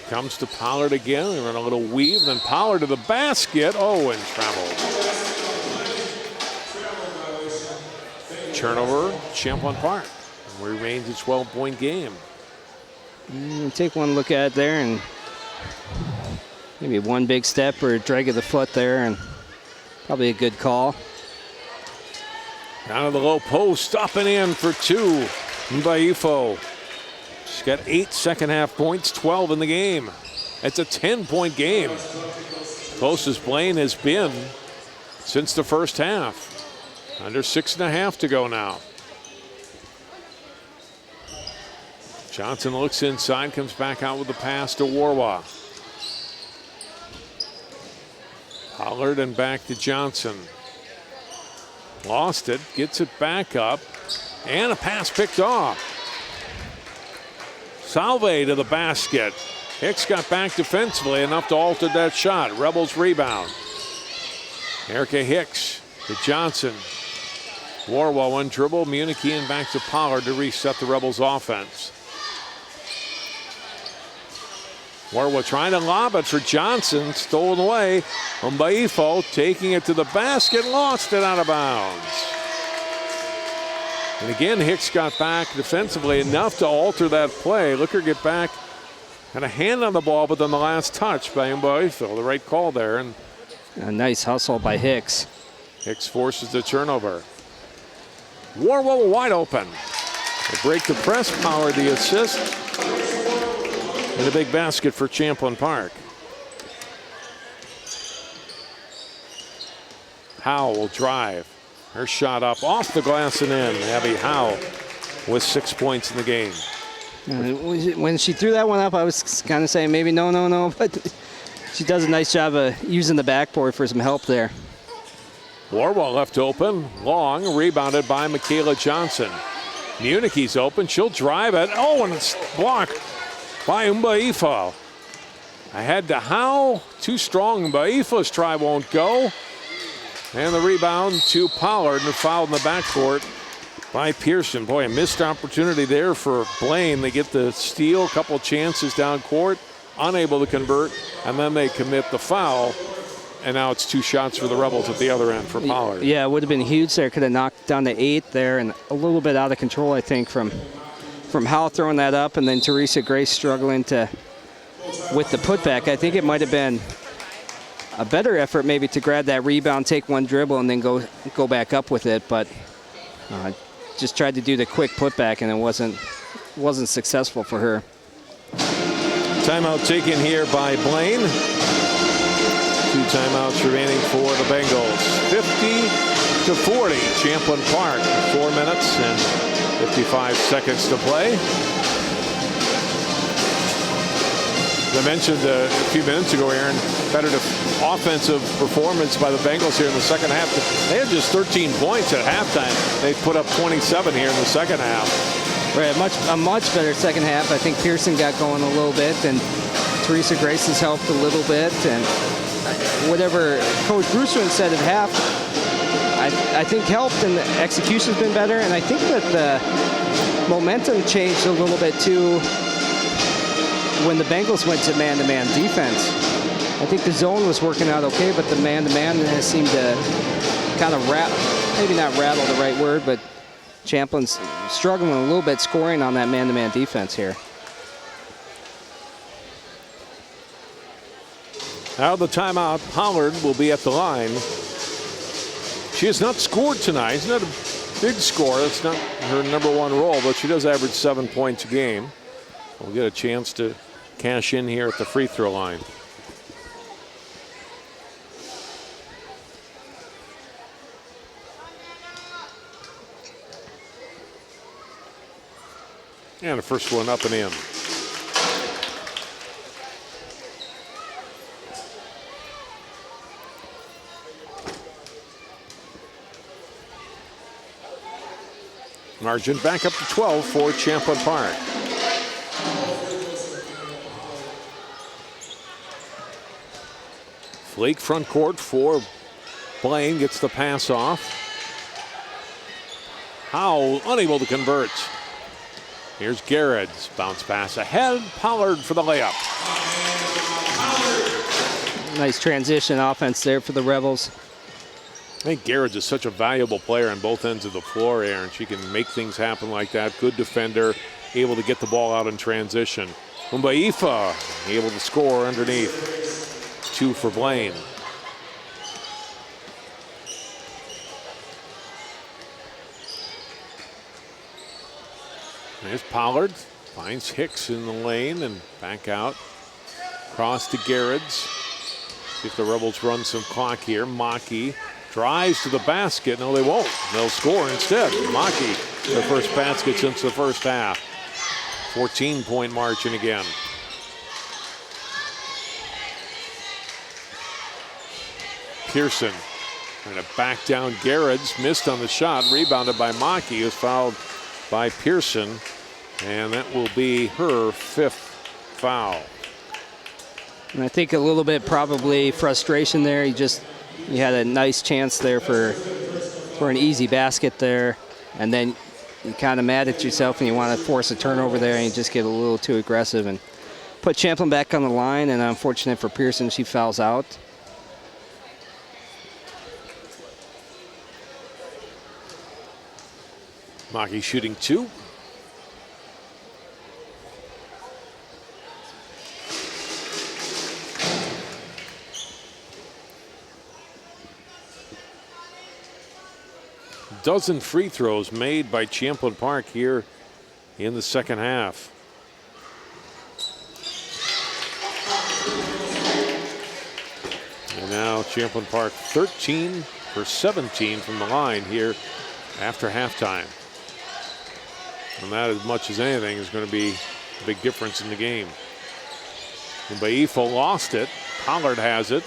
comes to Pollard again. They run a little weave. Then Pollard to the basket. Oh, and traveled. Turnover, Champlin Park. Remains a 12-point game. Take one look at it there, and maybe one big step or a drag of the foot there, and probably a good call. Down to the low post, up and in for 2. Mbaifo. She's got 8 second-half points, 12 in the game. It's a 10-point game. Closest Blaine has been since the first half. Under 6.5 to go now. Johnson looks inside, comes back out with the pass to Warwa. Pollard and back to Johnson. Lost it, gets it back up, and a pass picked off. Salve to the basket. Hicks got back defensively enough to alter that shot. Rebels rebound. Erica Hicks to Johnson. Warwa one dribble, Munichian back to Pollard to reset the Rebels offense. Warwa trying to lob it for Johnson, stolen away. Umbaifo taking it to the basket, lost it out of bounds. And again, Hicks got back defensively enough to alter that play. Look her get back, had a hand on the ball, but then the last touch by Umbaifo, the right call there. And a nice hustle by Hicks. Hicks forces the turnover. Warwa wide open. They break the press, Power the assist. And a big basket for Champlin Park. Howe will drive. Her shot up off the glass and in. Abby Howe with 6 points in the game. When she threw that one up, I was kind of saying maybe no, but she does a nice job of using the backboard for some help there. Warwa left open, long, rebounded by Michaela Johnson. Munichi's open, she'll drive it. Oh, and it's blocked by Umbaifo. Ahead to Howe, too strong. Mbaifo's try won't go. And the rebound to Pollard, and fouled in the backcourt by Pearson. Boy, a missed opportunity there for Blaine. They get the steal, a couple chances down court, unable to convert, and then they commit the foul. And now it's 2 shots for the Rebels at the other end for Pollard. Yeah, it would have been huge there. Could have knocked down to 8 there, and a little bit out of control, I think, from Howe throwing that up, and then Teresa Grace struggling with the putback. I think it might have been a better effort maybe to grab that rebound, take one dribble, and then go back up with it. But just tried to do the quick putback, and it wasn't successful for her. Timeout taken here by Blaine. 2 timeouts remaining for the Bengals. 50-40, Champlin Park. 4 minutes and 55 seconds to play. As I mentioned a few minutes ago, Aaron, better offensive performance by the Bengals here in the second half. They had just 13 points at halftime. They put up 27 here in the second half. Right, a much better second half. I think Pearson got going a little bit, and Teresa Grace has helped a little bit. And whatever Coach Brewster said at half, I think helped, and the execution's been better. And I think that the momentum changed a little bit too when the Bengals went to man-to-man defense. I think the zone was working out okay, but the man-to-man has seemed to kind of maybe not rattle the right word, but Champlin's struggling a little bit scoring on that man-to-man defense here. Out of the timeout, Pollard will be at the line. She has not scored tonight. It's not a big score. That's not her number one role, but she does average 7 points a game. We'll get a chance to cash in here at the free throw line. And the first one up and in. Margin back up to 12 for Champlin Park. Flake front court for Blaine, gets the pass off. Howell unable to convert. Here's Garrett's bounce pass ahead. Pollard for the layup. Nice transition offense there for the Rebels. I think Garrett's is such a valuable player on both ends of the floor, Aaron. She can make things happen like that. Good defender, able to get the ball out in transition. Mbaifa able to score underneath. 2 for Blaine. There's Pollard, finds Hicks in the lane and back out. Cross to Garrett's. See if the Rebels run some clock here. Maki drives to the basket. No, they won't. They'll score instead. Maki, their first basket since the first half. 14-point margin again. Pearson trying to back down Garrett's. Missed on the shot. Rebounded by Maki, who's fouled by Pearson, and that will be her 5th foul. And I think a little bit probably frustration there. You had a nice chance there for an easy basket there, and then you're kind of mad at yourself and you want to force a turnover there, and you just get a little too aggressive and put Champlin back on the line. And unfortunate for Pearson, she fouls out. Maki shooting 2. Dozen free throws made by Champlin Park here in the second half. And now Champlin Park 13 for 17 from the line here after halftime. And that, as much as anything, is going to be a big difference in the game. Mbaifa lost it. Pollard has it.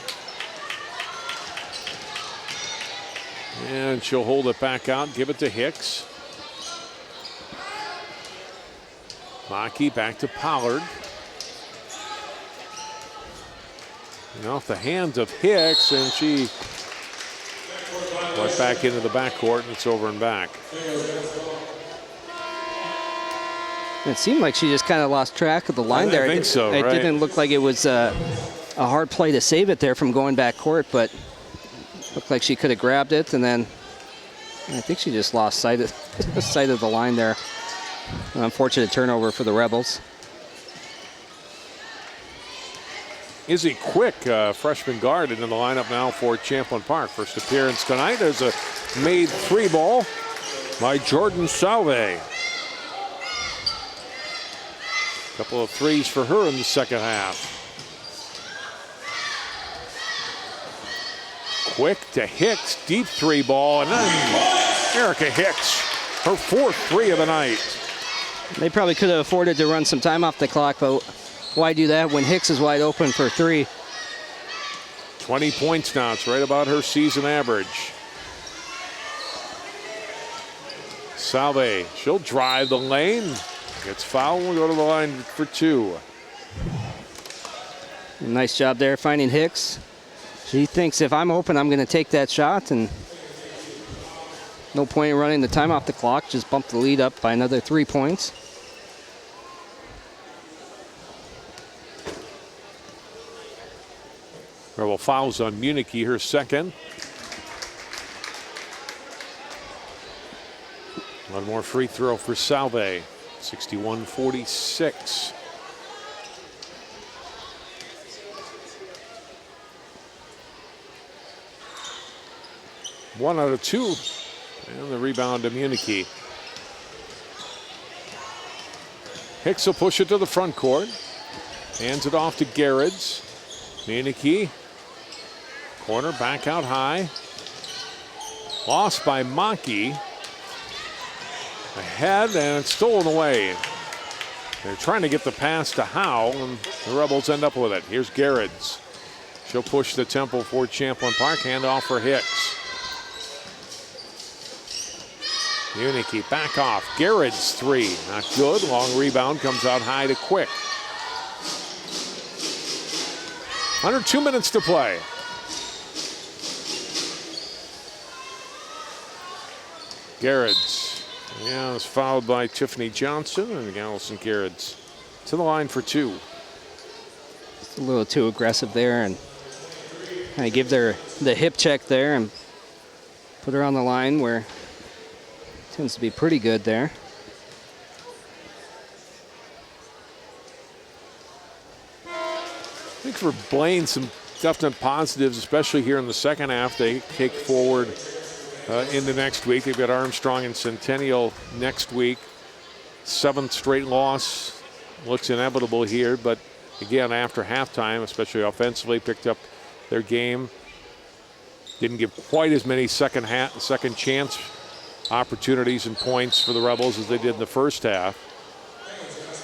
And she'll hold it back out, give it to Hicks. Maki back to Pollard. And off the hands of Hicks, and she went back into the backcourt, and it's over and back. It seemed like she just kind of lost track of the line there. I think so, It right? didn't look like it was a hard play to save it there from going back court, but looked like she could have grabbed it, and then I think she just lost sight of the line there. An unfortunate turnover for the Rebels. Izzy Quick, freshman guard, into the lineup now for Champlin Park. First appearance tonight. There's a made 3 ball by Jordan Salve. Couple of threes for her in the second half. Quick to Hicks, deep 3 ball, and then Erica Hicks, her 4th 3 of the night. They probably could have afforded to run some time off the clock, but why do that when Hicks is wide open for 3? 20 points now. It's right about her season average. Salve, she'll drive the lane. Gets fouled, we'll go to the line for 2. Nice job there finding Hicks. She thinks if I'm open, I'm going to take that shot, and no point in running the time off the clock. Just bump the lead up by another 3 points. Rebel fouls on Municky, her second. One more free throw for Salve. 61-46. One out of 2. And the rebound to Municky. Hicks will push it to the front court. Hands it off to Garrets. Municky. Corner back out high. Lost by Maki. Ahead, and it's stolen away. They're trying to get the pass to Howe, and the Rebels end up with it. Here's Garrets. She'll push the tempo for Champlin Park. Hand off for Hicks. Municky back off. Garrets 3. Not good. Long rebound comes out high to Quick. Under 2 minutes to play. Garrets. Yeah, it's fouled by Tiffany Johnson, and Allison Garrets to the line for 2. It's a little too aggressive there, and kind of give the hip check there and put her on the line where it tends to be pretty good there. I think for Blaine, some definite positives, especially here in the second half. They take forward into next week. They've got Armstrong and Centennial next week. 7th straight loss looks inevitable here, but again, after halftime, especially offensively, picked up their game. Didn't give quite as many second chance opportunities and points for the Rebels as they did in the first half.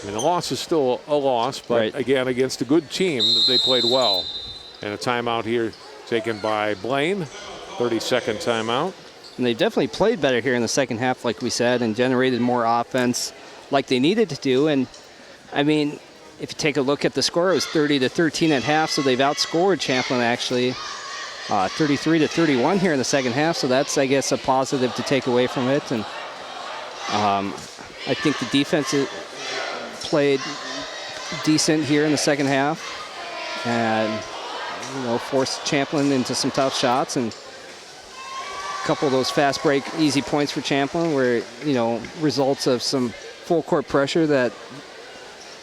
I mean, the loss is still a loss, but again, against a good team, they played well. And a timeout here taken by Blaine, 30-second timeout. And they definitely played better here in the second half, like we said, and generated more offense like they needed to do. And, I mean, if you take a look at the score, it was 30-13 at half, so they've outscored Champlin, actually, 33-31 here in the second half. So that's, I guess, a positive to take away from it. And I think the defense played decent here in the second half and, you know, forced Champlin into some tough shots. And a couple of those fast break easy points for Champlin were, you know, results of some full court pressure that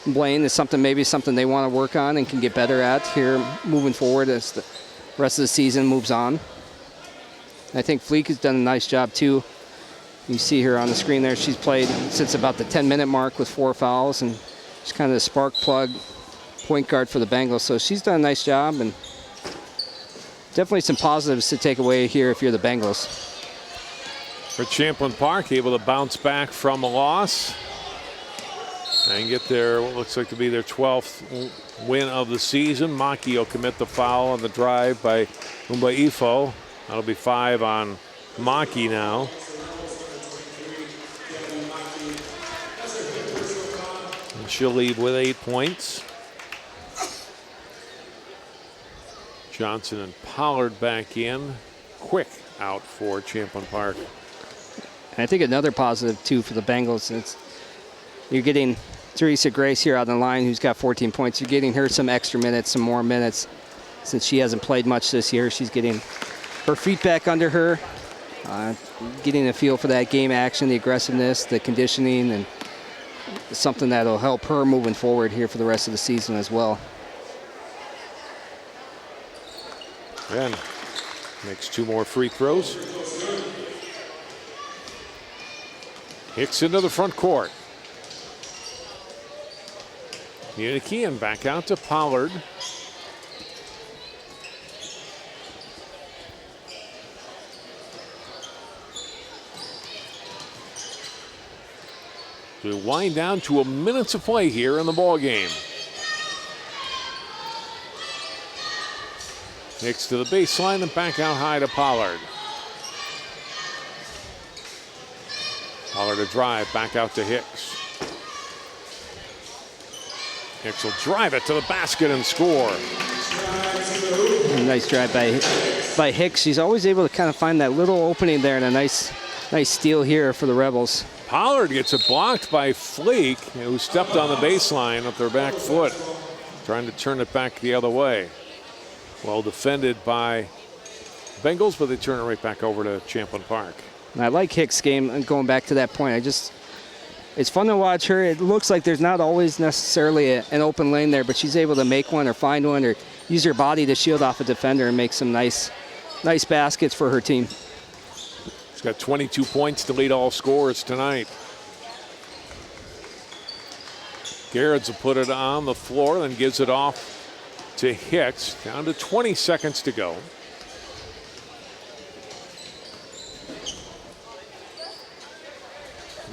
Blaine is maybe something they want to work on and can get better at here moving forward as the rest of the season moves on. I think Fleek has done a nice job too. You see her on the screen there. She's played since about the 10-minute mark with 4 fouls, and she's kind of the spark plug point guard for the Bengals. So she's done a nice job, and definitely some positives to take away here if you're the Bengals. For Champlin Park, able to bounce back from a loss and get their, what looks like to be their 12th win of the season. Maki will commit the foul on the drive by Umbaifo. That'll be 5 on Maki now. And she'll leave with 8 points. Johnson and Pollard back in. Quick out for Champlin Park. And I think another positive, too, for the Bengals is you're getting Teresa Grace here on the line, who's got 14 points. You're getting her some extra minutes, some more minutes. Since she hasn't played much this year, she's getting her feet back under her, getting a feel for that game action, the aggressiveness, the conditioning, and something that'll help her moving forward here for the rest of the season as well. Ben makes 2 more free throws. Hicks into the front court. Municky and back out to Pollard. We wind down to a minute to play here in the ball game. Hicks to the baseline and back out high to Pollard. Pollard to drive back out to Hicks. Hicks will drive it to the basket and score. Nice drive by Hicks. He's always able to kind of find that little opening there, and a nice steal here for the Rebels. Pollard gets it blocked by Fleek, who stepped on the baseline with their back foot, trying to turn it back the other way. Well defended by Bengals, but they turn it right back over to Champlin Park. And I like Hicks' game, and going back to that point, it's fun to watch her. It looks like there's not always necessarily an open lane there, but she's able to make one or find one or use her body to shield off a defender and make some nice baskets for her team. She's got 22 points to lead all scorers tonight. Garrett's will put it on the floor, then gives it off to Hicks. Down to 20 seconds to go.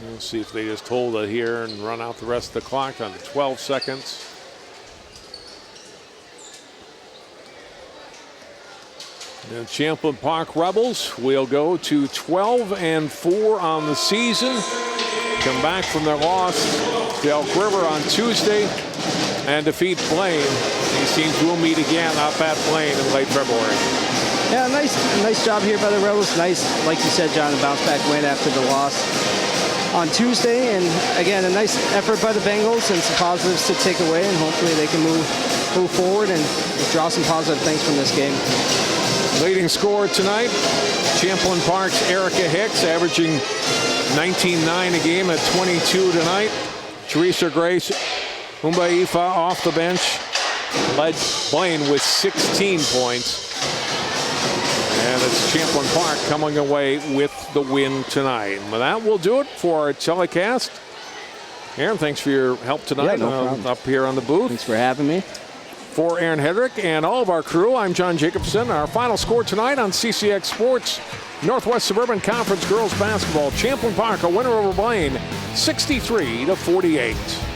We'll see if they just hold it here and run out the rest of the clock on 12 seconds. The Champlin Park Rebels will go to 12-4 on the season. Come back from their loss to Elk River on Tuesday and defeat Blaine. These teams will meet again up at Blaine in late February. Yeah, nice job here by the Rebels. Nice, like you said, John, a bounce back win after the loss on Tuesday. And again, a nice effort by the Bengals and some positives to take away, and hopefully they can move forward and draw some positive things from this game. Leading scorer tonight, Champlin Park's Erica Hicks, averaging 19.9 a game at 22 tonight. Teresa Grace Umbaifa off the bench led Blaine with 16 points. And it's Champlin Park coming away with the win tonight. And with that, we'll do it for our telecast. Aaron, thanks for your help tonight. Yeah, no problem. Up here on the booth. Thanks for having me. For Aaron Hedrick and all of our crew, I'm John Jacobson. Our final score tonight on CCX Sports, Northwest Suburban Conference Girls Basketball. Champlin Park, a winner over Blaine, 63-48.